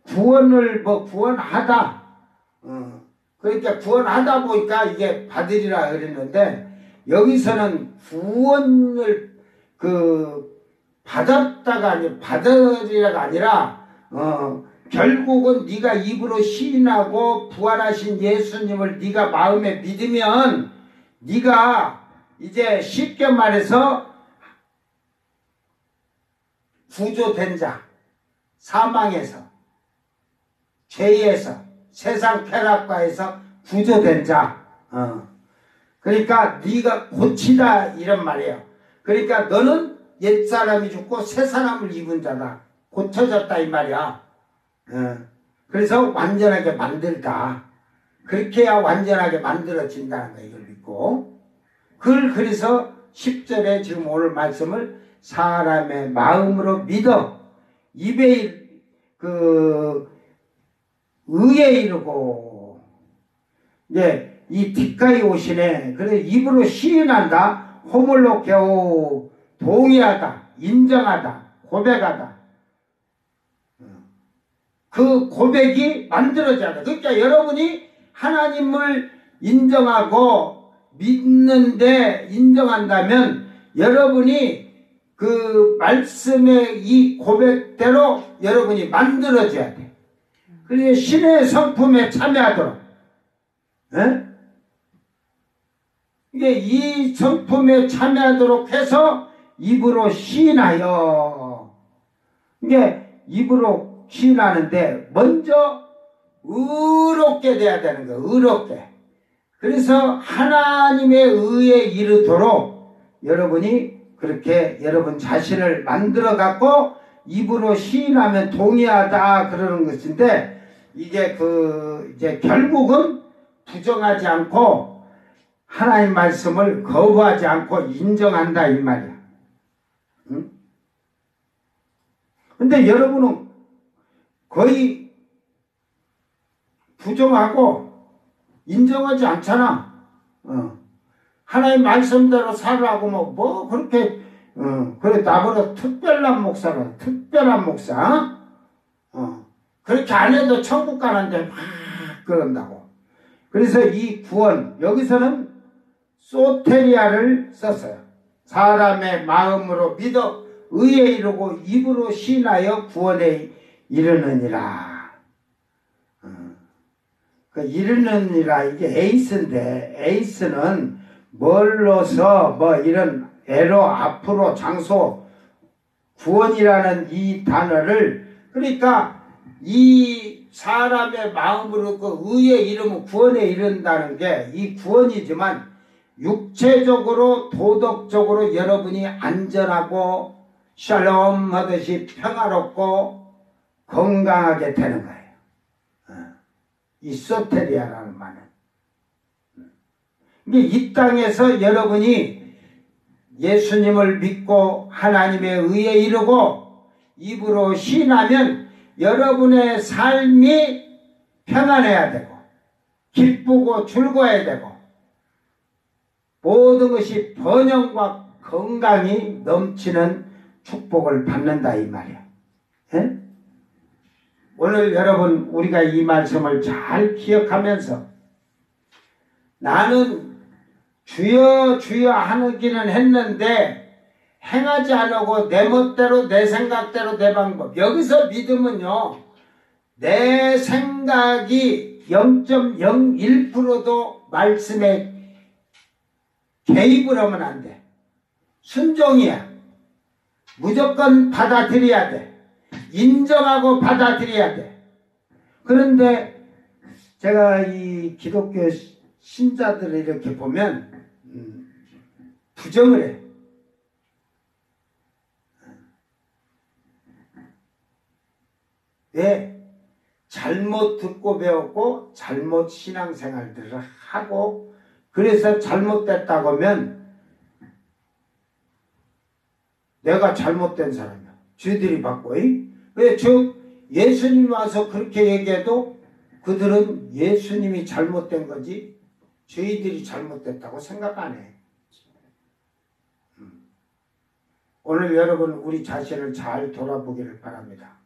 구원을 구원하다. 그러니까 구원하다 보니까 이게 받으리라 그랬는데 여기서는 구원을 받았다가 아니라 받으리라가 아니라 결국은 네가 입으로 시인하고 부활하신 예수님을 네가 마음에 믿으면 네가 이제 쉽게 말해서 구조된 자, 사망에서, 죄에서, 세상 쾌락과에서 구조된 자. 그러니까 네가 고치다 이런 말이에요. 그러니까 너는 옛사람이 죽고 새사람을 입은 자다. 고쳐졌다 이 말이야. 그래서 완전하게 만들다. 그렇게 해야 완전하게 만들어진다는 거 이걸 믿고. 그래서 10절에 지금 오늘 말씀을 사람의 마음으로 믿어 입에 의에 이르고 이제 이 뒷가에 오시네. 그래 입으로 시인한다. 호물로 겨우 동의하다, 인정하다, 고백하다. 그 고백이 만들어져야 돼. 그러니까 여러분이 하나님을 인정하고 믿는데 인정한다면 여러분이 그 말씀의 이 고백대로 여러분이 만들어져야 돼. 그래서 신의 성품에 참여하도록. 이게 이 성품에 참여하도록 해서 입으로 시인하여. 이게 입으로 시인하는데 먼저 의롭게 돼야 되는 거예요. 의롭게. 그래서 하나님의 의에 이르도록 여러분이 그렇게 여러분 자신을 만들어 갖고 입으로 시인하면 동의하다 그러는 것인데 이게 이제 결국은 부정하지 않고 하나님 말씀을 거부하지 않고 인정한다 이 말이야. 응? 근데 여러분은 거의 부정하고 인정하지 않잖아. 하나님 말씀대로 살라고 뭐 그렇게 그래 나보다 특별한 목사라. 특별한 목사. 그렇게 안 해도 천국 가는데 막 그런다고. 그래서 이 구원 여기서는 소테리아를 썼어요. 사람의 마음으로 믿어 의에 이르고 입으로 신하여 구원에 이르느니라. 그 이르느니라 이게 에이스인데 에이스는 멀로서 뭐 이런 애로 앞으로 장소 구원이라는 이 단어를 그러니까 이 사람의 마음으로 그 의에 이르면 구원에 이른다는 게 이 구원이지만 육체적으로 도덕적으로 여러분이 안전하고 샬롬 하듯이 평화롭고 건강하게 되는 거예요. 이 소테리아라는 말은. 이 땅에서 여러분이 예수님을 믿고 하나님의 의에 이르고 입으로 신하면 여러분의 삶이 평안해야 되고 기쁘고 즐거워야 되고 모든 것이 번영과 건강이 넘치는 축복을 받는다 이 말이야. 예? 오늘 여러분 우리가 이 말씀을 잘 기억하면서 나는 주여 주여 하기는 했는데 행하지 않고 내 멋대로 내 생각대로 내 방법. 여기서 믿음은요 내 생각이 0.01%도 말씀에 개입을 하면 안 돼. 순종이야. 무조건 받아들여야 돼. 인정하고 받아들여야 돼. 그런데 제가 이 기독교 신자들을 이렇게 보면 부정을 해. 왜? 잘못 듣고 배웠고 잘못 신앙생활들을 하고 그래서 잘못됐다고 하면 내가 잘못된 사람이야. 쥐들이 받고 왜 즉 예수님 와서 그렇게 얘기해도 그들은 예수님이 잘못된 거지 저희들이 잘못됐다고 생각 안 해. 오늘 여러분 우리 자신을 잘 돌아보기를 바랍니다.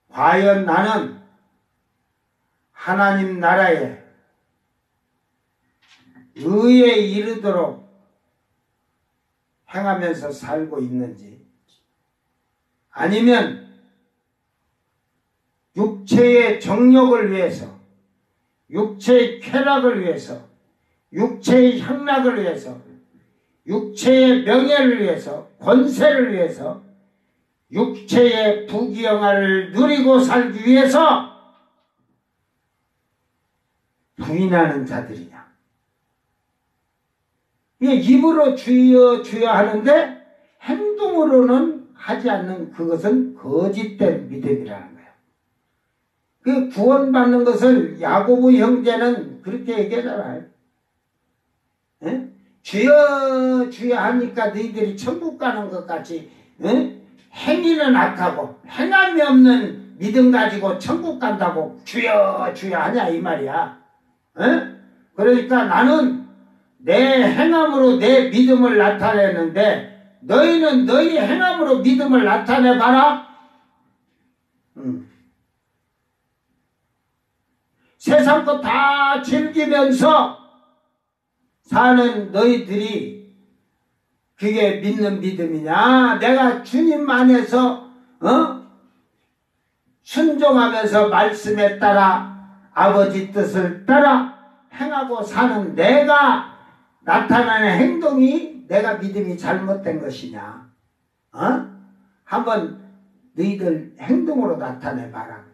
과연 나는 하나님 나라에 의에 이르도록 행하면서 살고 있는지 아니면 육체의 정욕을 위해서 육체의 쾌락을 위해서 육체의 향락을 위해서 육체의 명예를 위해서, 권세를 위해서, 육체의 부귀영화를 누리고 살기 위해서 부인하는 자들이냐. 이게 입으로 주여 주여 하는데 행동으로는 하지 않는 그것은 거짓된 믿음이라는 거예요. 그 구원받는 것을 야고보 형제는 그렇게 얘기하잖아요. 에? 주여 주여 하니까 너희들이 천국 가는 것 같이, 에? 행위는 악하고 행함이 없는 믿음 가지고 천국 간다고 주여 주여 하냐 이 말이야. 에? 그러니까 나는 내 행함으로 내 믿음을 나타내는데 너희는 너희 행함으로 믿음을 나타내봐라. 세상 것 다 즐기면서 사는 너희들이 그게 믿는 믿음이냐? 내가 주님 안에서 순종하면서 말씀에 따라 아버지 뜻을 따라 행하고 사는 내가 나타나는 행동이 내가 믿음이 잘못된 것이냐? 한번 너희들 행동으로 나타내봐라.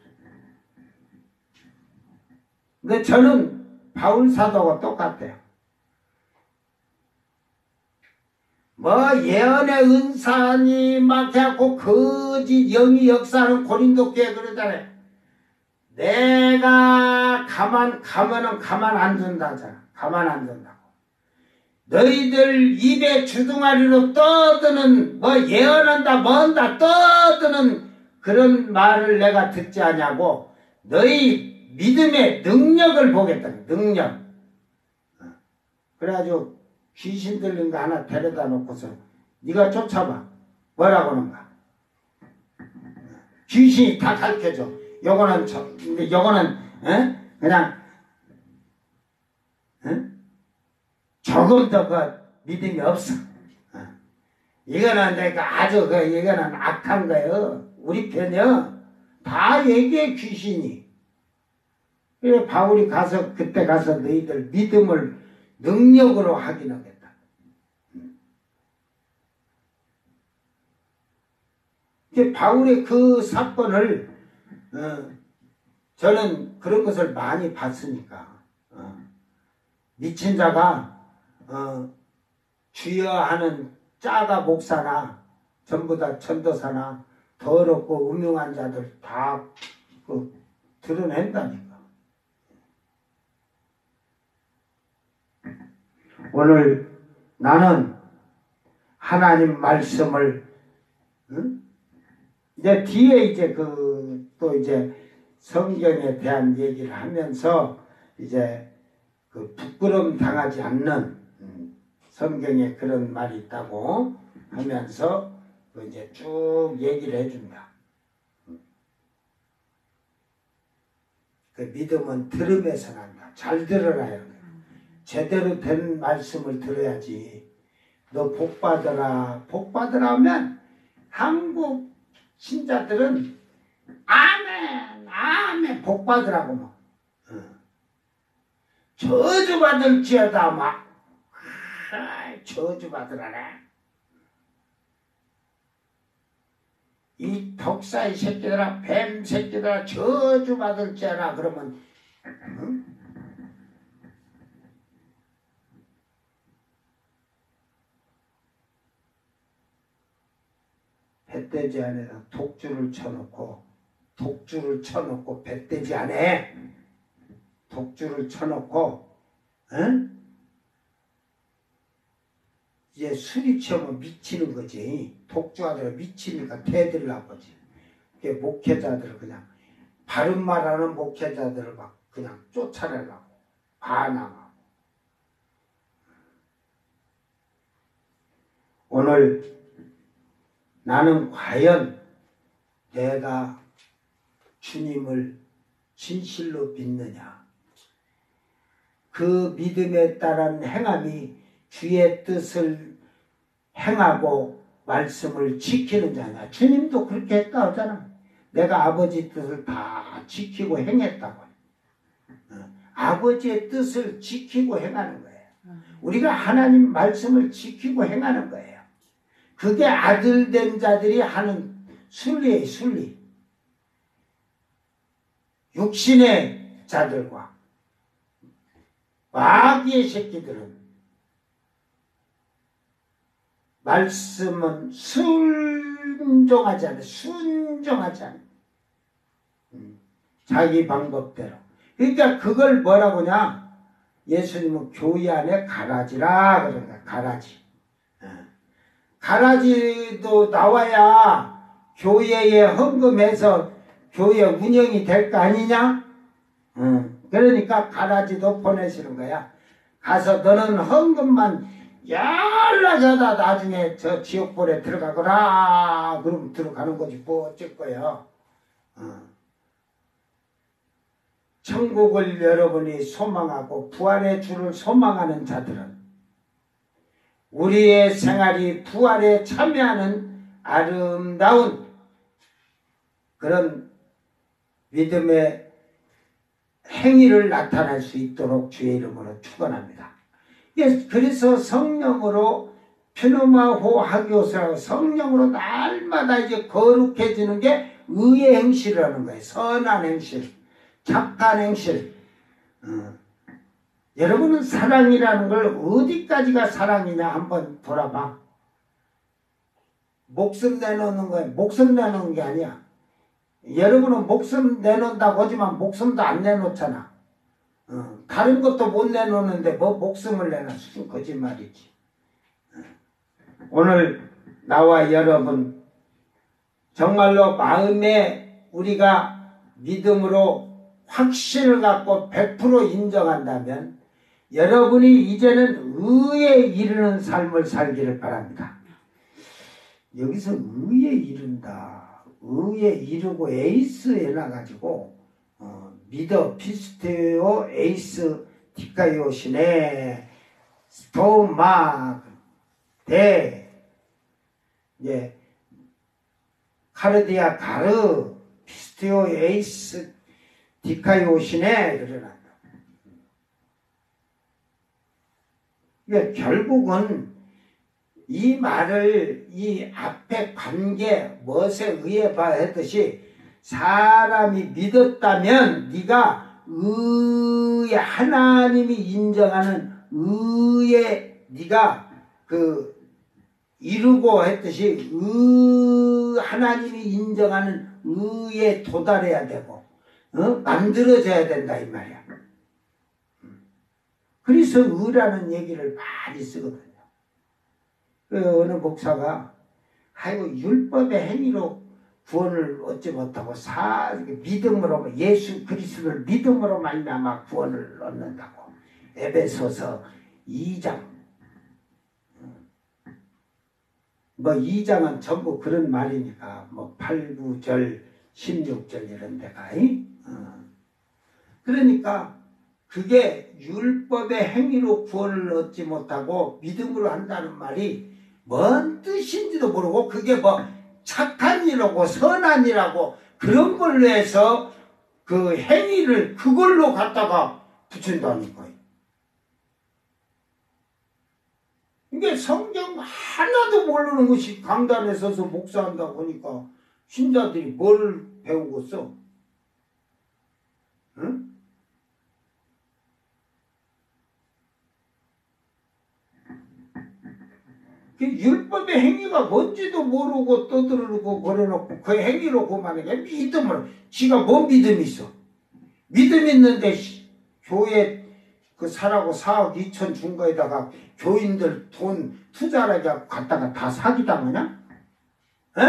근데 저는 바울 사도하고 똑같아요. 뭐 예언의 은사니 막 해갖고 거짓 영이 역사하는 고린도 교회 그러잖아요. 내가 가면은 가만 안 둔다잖아. 가만 안 둔다고. 너희들 입에 주둥아리로 떠드는 뭐 예언한다 뭔다 떠드는 그런 말을 내가 듣지 않냐고. 너희 믿음의 능력을 보겠다. 능력. 그래가지고 귀신 들린 거 하나 데려다 놓고서 네가 쫓아봐. 뭐라고 하는가. 귀신이 다 가르쳐줘. 요거는 그냥 조금 더 그 믿음이 없어. 이거는 내가 아주 이거는 악한 거예요. 우리 편이요. 다 얘기해 귀신이. 그래 바울이 그때 가서 너희들 믿음을 능력으로 확인하겠다. 이제 바울의 그 사건을 저는 그런 것을 많이 봤으니까 미친 자가 주여 하는 짜가 목사나 전부 다 전도사나 더럽고 음흉한 자들 다 드러낸다니까. 오늘 나는 하나님 말씀을 이제 뒤에 이제 또 이제 성경에 대한 얘기를 하면서 이제 그 부끄러움 당하지 않는 성경에 그런 말이 있다고 하면서 이제 쭉 얘기를 해준다. 그 믿음은 들음에서 난다. 잘 들어라요. 제대로 된 말씀을 들어야지. 너 복 받으라. 복 받으라 하면 한국 신자들은 아멘 아멘 복 받으라고 막 저주 받을지어다 막 저주 받으라네. 이 독사의 새끼들아 뱀 새끼들아 저주 받을지어라 그러면 뱃돼지 안에다 독주를 쳐놓고 뱃돼지 안에 독주를 쳐놓고 이제 술이 취하면 미치는 거지. 독주하다가 미치니까 대들라고 거지. 목회자들을 그냥 바른 말하는 목회자들을 막 그냥 쫓아내려고 반항하고. 오늘 나는 과연 내가 주님을 진실로 믿느냐. 그 믿음에 따른 행함이 주의 뜻을 행하고 말씀을 지키는 자냐. 주님도 그렇게 했다 하잖아. 내가 아버지 뜻을 다 지키고 행했다고. 아버지의 뜻을 지키고 행하는 거예요. 우리가 하나님 말씀을 지키고 행하는 거예요. 그게 아들된 자들이 하는 순리예요. 순리. 육신의 자들과 마귀의 새끼들은 말씀은 순종하지 않아요. 순종하지 않아요. 자기 방법대로. 그러니까 그걸 뭐라고냐? 예수님은 교회 안에 가라지라 그런 거야. 가라지. 가라지도 나와야 교회에 헌금해서 교회 운영이 될 거 아니냐? 그러니까 가라지도 보내시는 거야. 가서 너는 헌금만 연락하다 나중에 저 지옥불에 들어가거라. 그럼 들어가는 거지 뭐 어쩔 거야. 천국을 여러분이 소망하고 부활의 주를 소망하는 자들은 우리의 생활이 부활에 참여하는 아름다운 그런 믿음의 행위를 나타낼 수 있도록 주의 이름으로 축원합니다. 그래서 성령으로 피누마호 하기오스라고 성령으로 날마다 이제 거룩해지는 게 의의 행실이라는 거예요. 선한 행실, 착한 행실. 여러분은 사랑이라는 걸 어디까지가 사랑이냐 한번 돌아봐. 목숨 내놓는 거예요. 목숨 내놓는 게 아니야. 여러분은 목숨 내놓는다고 하지만 목숨도 안 내놓잖아. 다른 것도 못 내놓는데 뭐 목숨을 내놔. 무슨 거짓말이지. 오늘 나와 여러분 정말로 마음에 우리가 믿음으로 확신을 갖고 100% 인정한다면 여러분이 이제는 의에 이르는 삶을 살기를 바랍니다. 여기서 의에 이른다. 의에 이르고 에이스 해놔가지고 미더 피스테오 에이스 디카이오시네 스토마 데 예 카르디아 가르 피스테오 에이스 디카이오시네 그러나 결국은 이 말을 이 앞에 관계 무엇에 의해 봐 했듯이 사람이 믿었다면 네가 의에 하나님이 인정하는 의에 네가 그 이루고 했듯이 하나님이 인정하는 의에 도달해야 되고 만들어져야 된다 이 말이야. 그래서 의라는 얘기를 많이 쓰거든요. 어느 목사가 아이고 율법의 행위로 구원을 얻지 못하고 믿음으로 예수 그리스도를 믿음으로 말미암아 구원을 얻는다고. 에베소서 2장 뭐 2장은 전부 그런 말이니까 뭐 8, 9절 16절 이런 데가 그러니까 그게 율법의 행위로 구원을 얻지 못하고 믿음으로 한다는 말이 뭔 뜻인지도 모르고 그게 뭐 착한 일이라고 선한 일이라고 그런 걸로 해서 그 행위를 그걸로 갖다가 붙인다는 거예요. 이게 성경 하나도 모르는 것이 강단에 서서 목사한다고 보니까 신자들이 뭘 배우겠어? 응? 그 율법의 행위가 뭔지도 모르고 떠들고 버려놓고 그 행위로 그만하게 믿음을 지가 뭔 믿음이 있어? 믿음 있는데 교회 그 사라고 4억 2천 준 거에다가 교인들 돈 투자하게 갖다가 다 사기당하냐? 에?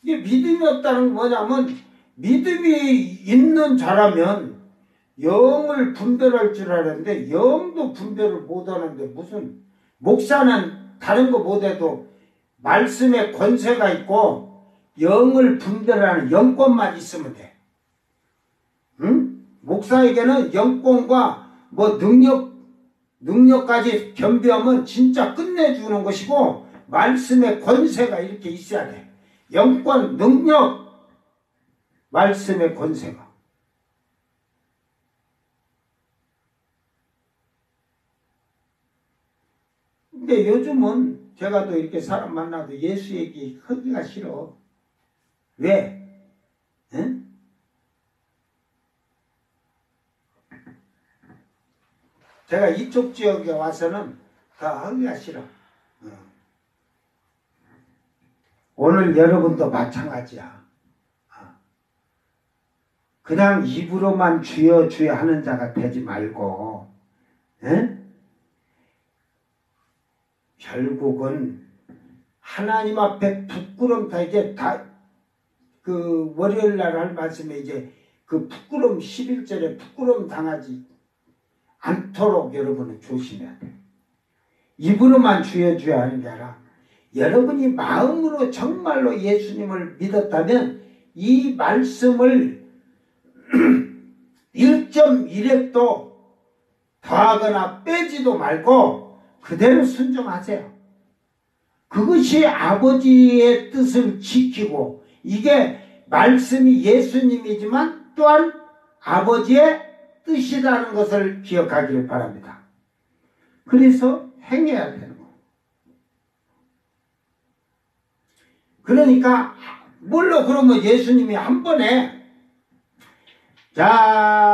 이게 믿음이 없다는 게 뭐냐면 믿음이 있는 자라면 영을 분별할 줄 알았는데 영도 분별을 못하는데 무슨 목사는 다른 거 못해도 말씀에 권세가 있고 영을 분별하는 영권만 있으면 돼. 응? 목사에게는 영권과 뭐 능력까지 겸비하면 진짜 끝내주는 것이고 말씀의 권세가 이렇게 있어야 돼. 영권, 능력, 말씀의 권세가. 근데 요즘은 제가 또 이렇게 사람 만나도 예수 얘기 하기가 싫어. 왜? 응? 제가 이쪽 지역에 와서는 다 하기가 싫어. 오늘 여러분도 마찬가지야. 그냥 입으로만 주여 주여 하는 자가 되지 말고, 응? 결국은 하나님 앞에 부끄럼 다 이제 다 그 월요일 날 할 말씀에 이제 그 부끄럼 11절에 부끄럼 당하지 않도록 여러분은 조심해야 돼. 입으로만 주여 주여 하는 게 아니라 여러분이 마음으로 정말로 예수님을 믿었다면 이 말씀을 1.1획도 더하거나 빼지도 말고 그대로 순종하세요. 그것이 아버지의 뜻을 지키고 이게 말씀이 예수님이지만 또한 아버지의 뜻이라는 것을 기억하기를 바랍니다. 그래서 행해야 되는 거예요. 그러니까 물론 그러면 예수님이 한 번에 자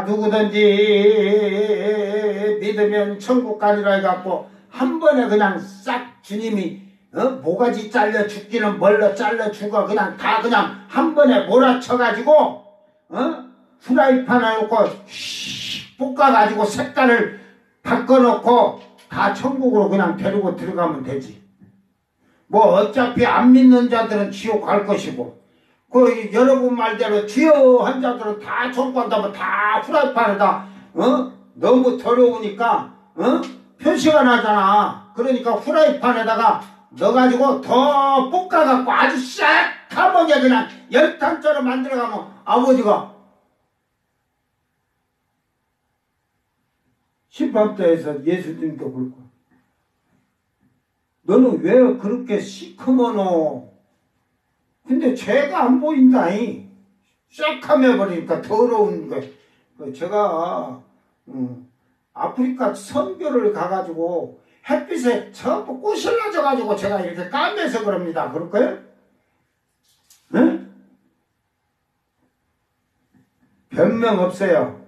누구든지 믿으면 천국 가리라 해갖고 한 번에 그냥 싹 주님이 모가지 잘려 죽기는 멀러 잘려 죽어 그냥 다 그냥 한 번에 몰아쳐가지고 프라이팬에 놓고 볶아가지고 색깔을 바꿔놓고 다 천국으로 그냥 데리고 들어가면 되지. 뭐 어차피 안 믿는 자들은 지옥 갈 것이고 그 여러분 말대로 주여 한 자들은 다 천국 간다면 다 프라이팬에다 너무 더러우니까 표시가 나잖아. 그러니까 프라이팬에다가 넣어가지고 더 볶아갖고 아주 새카맣게 그냥 열탕처럼 만들어가면 아버지가 심판대에서 예수님도 그렇고 너는 왜 그렇게 시커먼어? 근데 죄가 안 보인다니. 새카매 버리니까 더러운 거. 제가 아프리카 선교를 가가지고 햇빛에 전부 꼬실러져가지고 제가 이렇게 까매서 그럽니다. 그럴까요? 응? 변명 없어요.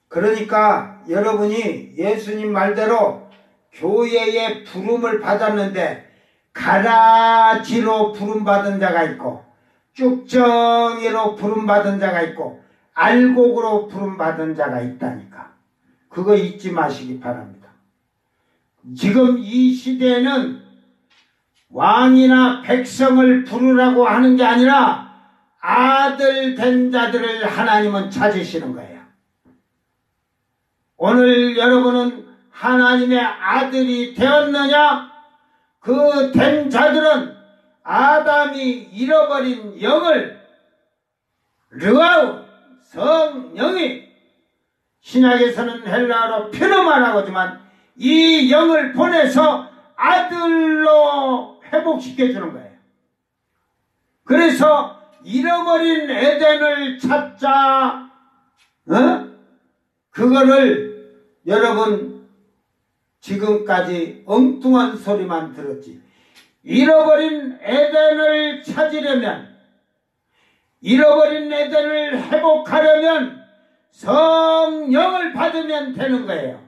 그러니까 여러분이 예수님 말대로 교회의 부름을 받았는데 가라지로 부름받은 자가 있고 쭉정이로 부름받은 자가 있고 알곡으로 부름받은 자가 있다니까. 그거 잊지 마시기 바랍니다. 지금 이 시대에는 왕이나 백성을 부르라고 하는 게 아니라 아들 된 자들을 하나님은 찾으시는 거예요. 오늘 여러분은 하나님의 아들이 되었느냐? 그 된 자들은 아담이 잃어버린 영을 르아우 성령이 신약에서는 헬라어로 퓨너마라고 하지만 이 영을 보내서 아들로 회복시켜주는 거예요. 그래서 잃어버린 에덴을 찾자. 그거를 여러분 지금까지 엉뚱한 소리만 들었지. 잃어버린 에덴을 찾으려면 잃어버린 에덴을 회복하려면 성령을 받으면 되는 거예요.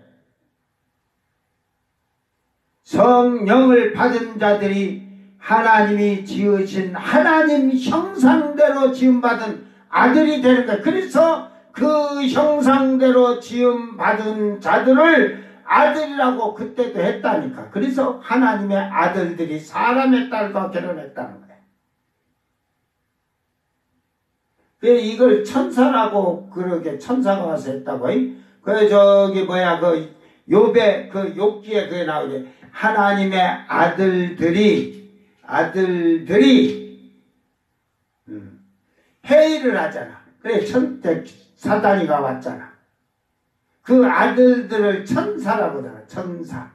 성령을 받은 자들이 하나님이 지으신 하나님 형상대로 지음받은 아들이 되는 거예요. 그래서 그 형상대로 지음받은 자들을 아들이라고 그때도 했다니까. 그래서 하나님의 아들들이 사람의 딸과 결혼했다는 거예요. 이걸 천사라고 그렇게 천사가 와서 했다고. 그 저기 뭐야 그 욥의 그 욥기에 그게 나오지. 하나님의 아들들이 회의를 하잖아. 그래 사단이가 왔잖아. 그 아들들을 천사라고 하잖아. 천사.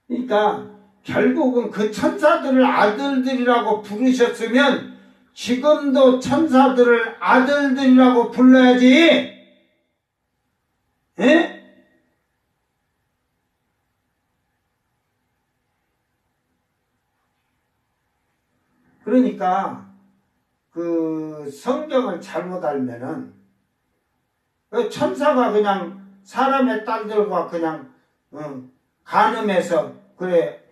그러니까 결국은 그 천사들을 아들들이라고 부르셨으면 지금도 천사들을 아들들이라고 불러야지. 예? 그러니까 그 성경을 잘못 알면은 그 천사가 그냥 사람의 딸들과 그냥 간음해서 그래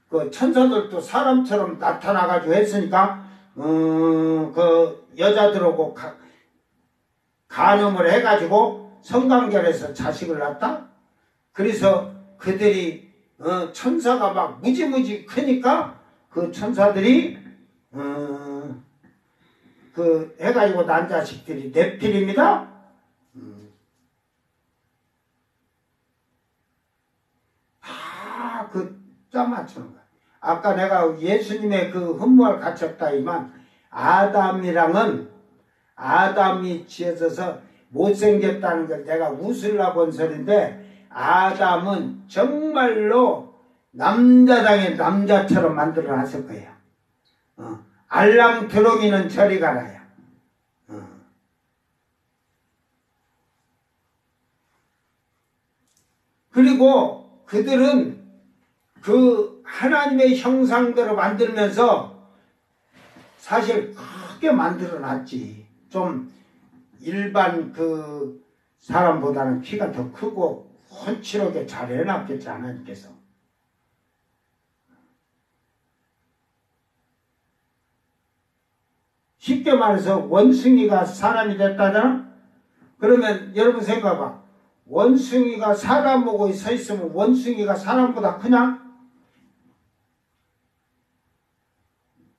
그 천사들도 사람처럼 나타나가지고 했으니까 그 여자들하고 간음을 해가지고 성관계해서 자식을 낳았다. 그래서 그들이 천사가 막 무지무지 크니까 그 천사들이 그 해가지고 난 자식들이 넵필입니다. 다 그 짜맞추는 거야. 아까 내가 예수님의 그 흠모를 갖췄다이만 아담이 지어져서 못생겼다는 걸 내가 웃으려고 한 소리인데 아담은 정말로 남자당의 남자처럼 만들어 놨을 거예요. 알랑드롱이는 저리 가라요. 그리고 그들은 그 하나님의 형상대로 만들면서 사실 크게 만들어 놨지. 좀 일반 그 사람보다는 키가 더 크고 훤칠하게 잘 해놨겠지 하나님께서. 쉽게 말해서 원숭이가 사람이 됐다잖아? 그러면 여러분 생각해봐. 원숭이가 사람하고 서 있으면 원숭이가 사람보다 크냐?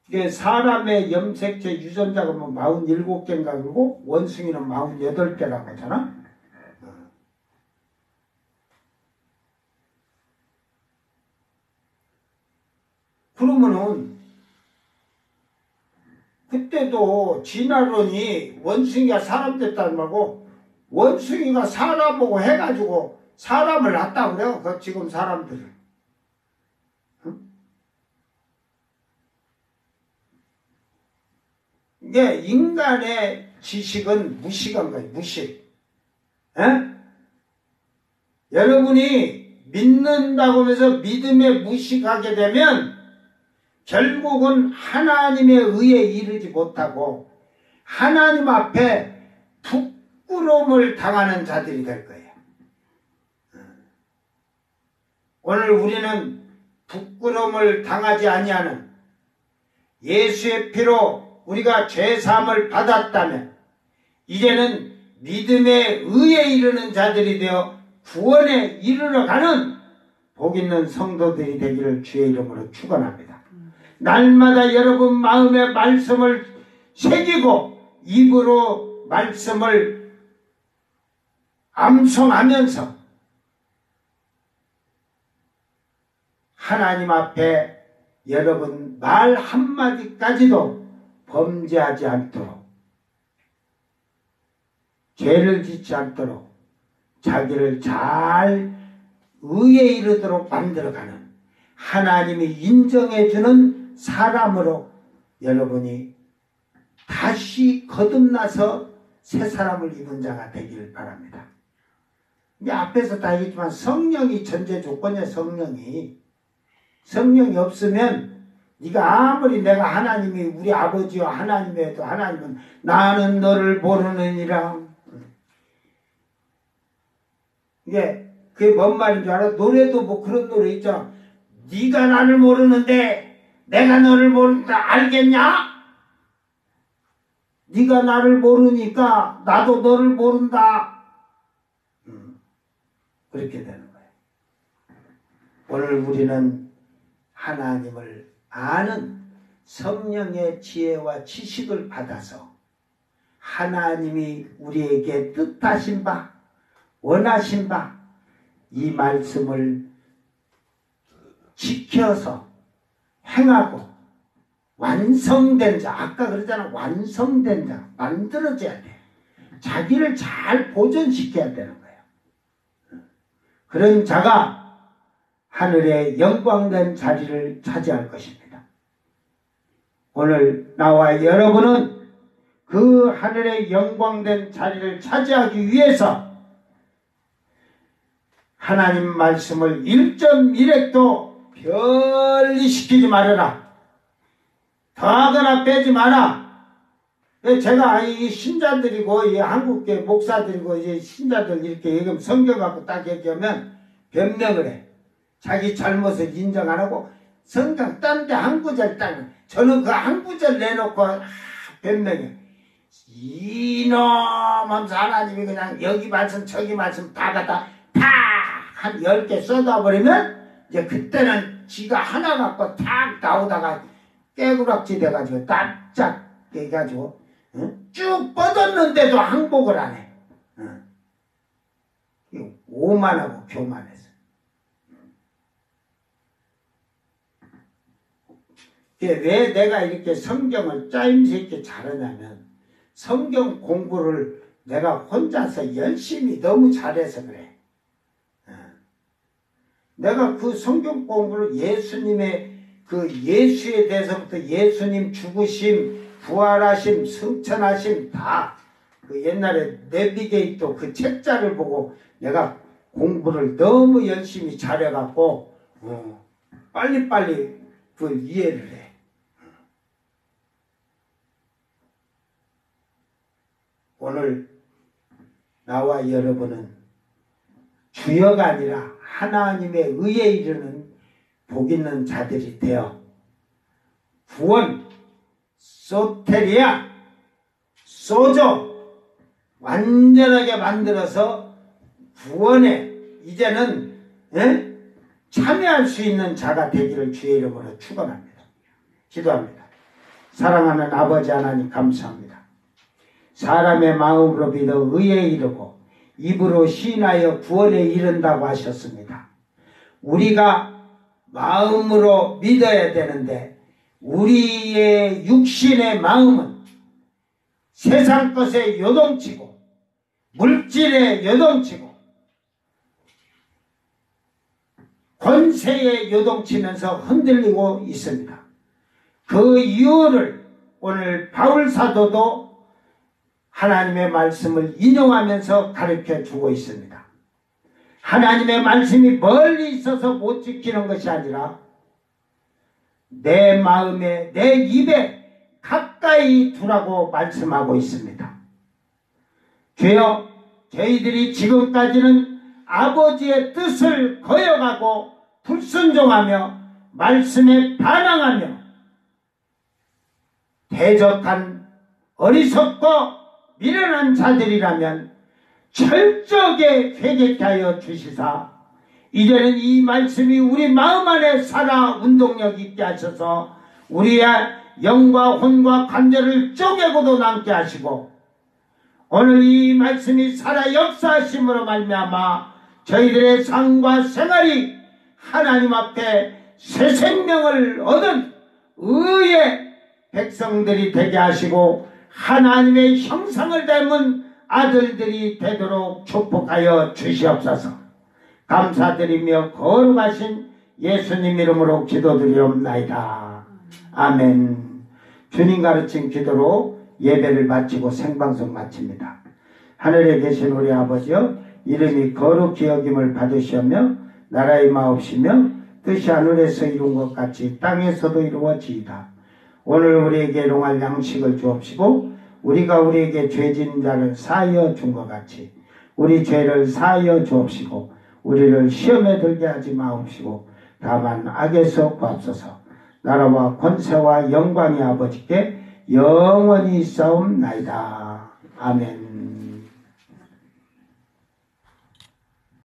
이게 사람의 염색체 유전자가 뭐 47개인가 그러고 원숭이는 48개라고 하잖아? 그러면은 그때도 진화론이 원숭이가 사람 됐다는 말고 원숭이가 사람하고 해가지고 사람을 낳았다고 그래요. 그 지금 사람들을. 이게 인간의 지식은 무식한 거예요. 무식. 에? 여러분이 믿는다고 하면서 믿음에 무식하게 되면 결국은 하나님의 의에 이르지 못하고 하나님 앞에 부끄러움을 당하는 자들이 될 거예요. 오늘 우리는 부끄러움을 당하지 아니하는 예수의 피로 우리가 죄사함을 받았다면 이제는 믿음의 의에 이르는 자들이 되어 구원에 이르러 가는 복 있는 성도들이 되기를 주의 이름으로 축원합니다. 날마다 여러분 마음에 말씀을 새기고 입으로 말씀을 암송하면서 하나님 앞에 여러분 말 한마디까지도 범죄하지 않도록 죄를 짓지 않도록 자기를 잘 의에 이르도록 만들어가는 하나님이 인정해주는 사람으로 여러분이 다시 거듭나서 새 사람을 입은 자가 되기를 바랍니다. 이게 앞에서 다 얘기했지만 성령이 전제 조건이야. 성령이 없으면 네가 아무리 내가 하나님이 우리 아버지와 하나님에도 하나님은 나는 너를 모르느니라. 이게 그게 뭔 말인 줄 알아? 노래도 뭐 그런 노래 있잖아. 네가 나를 모르는데 내가 너를 모른다 알겠냐? 네가 나를 모르니까 나도 너를 모른다. 그렇게 되는 거예요. 오늘 우리는 하나님을 아는 성령의 지혜와 지식을 받아서 하나님이 우리에게 뜻하신 바, 원하신 바, 이 말씀을 지켜서 행하고 완성된 자, 아까 그러잖아. 완성된 자, 만들어져야 돼. 자기를 잘 보존시켜야 되는 거예요. 그런 자가 하늘의 영광된 자리를 차지할 것입니다. 오늘 나와 여러분은 그 하늘의 영광된 자리를 차지하기 위해서 하나님 말씀을 1.1획도 편리시키지 말아라. 더하거나 빼지 마라. 제가 이 신자들이고 이 한국계 목사들이고 이제 신자들 이렇게 얘기하면 성경 갖고 딱 얘기하면 변명을 해. 자기 잘못을 인정 안 하고 성경 딴 데 한 구절 딱 저는 그 한 구절 내놓고 변명해. 이놈 하면서 하나님이 그냥 여기 말씀 저기 말씀 다 갖다 한 10개 쏟아버리면 이제 그때는 지가 하나 갖고 탁 나오다가 깨구락지 돼가지고 납작 돼가지고 쭉 뻗었는데도 항복을 안 해. 오만하고 교만해서. 왜 내가 이렇게 성경을 짜임새 있게 잘하냐면 성경 공부를 내가 혼자서 열심히 너무 잘해서 그래. 내가 그 성경 공부를 예수님의 그 예수에 대해서부터 예수님 죽으심, 부활하심, 승천하심 다 그 옛날에 내비게이터 그 책자를 보고 내가 공부를 너무 열심히 잘해갖고 빨리빨리 그 이해를 해. 오늘 나와 여러분은 주여가 아니라 하나님의 의에 이르는 복 있는 자들이 되어 구원, 소테리아, 소조 완전하게 만들어서 구원에 이제는 참여할 수 있는 자가 되기를 주의 이름으로 축원합니다. 기도합니다. 사랑하는 아버지 하나님 감사합니다. 사람의 마음으로 믿어 의에 이르고 입으로 시인하여 구원에 이른다고 하셨습니다. 우리가 마음으로 믿어야 되는데 우리의 육신의 마음은 세상 것에 요동치고 물질에 요동치고 권세에 요동치면서 흔들리고 있습니다. 그 이유를 오늘 바울 사도도 하나님의 말씀을 인용하면서 가르쳐 주고 있습니다. 하나님의 말씀이 멀리 있어서 못 지키는 것이 아니라 내 마음에 내 입에 가까이 두라고 말씀하고 있습니다. 주여, 저희들이 지금까지는 아버지의 뜻을 거역하고 불순종하며 말씀에 반항하며 대적한 어리석고 미련한 자들이라면 철저하게 회개케 하여 주시사 이제는 이 말씀이 우리 마음 안에 살아 운동력 있게 하셔서 우리의 영과 혼과 관절을 쪼개고도 남게 하시고 오늘 이 말씀이 살아 역사하심으로 말미암아 저희들의 삶과 생활이 하나님 앞에 새 생명을 얻은 의의 백성들이 되게 하시고 하나님의 형상을 닮은 아들들이 되도록 축복하여 주시옵소서. 감사드리며 거룩하신 예수님 이름으로 기도드리옵나이다. 아멘. 주님 가르친 기도로 예배를 마치고 생방송 마칩니다. 하늘에 계신 우리 아버지여, 이름이 거룩히 여김을 받으시며 나라의 마옵시며 뜻이 하늘에서 이룬 것 같이 땅에서도 이루어지이다. 오늘 우리에게 일용할 양식을 주옵시고 우리가 우리에게 죄진 자를 사하여 준 것 같이 우리 죄를 사하여 주옵시고 우리를 시험에 들게 하지 마옵시고 다만 악에서 구하옵소서. 나라와 권세와 영광이 아버지께 영원히 있사옵나이다. 아멘.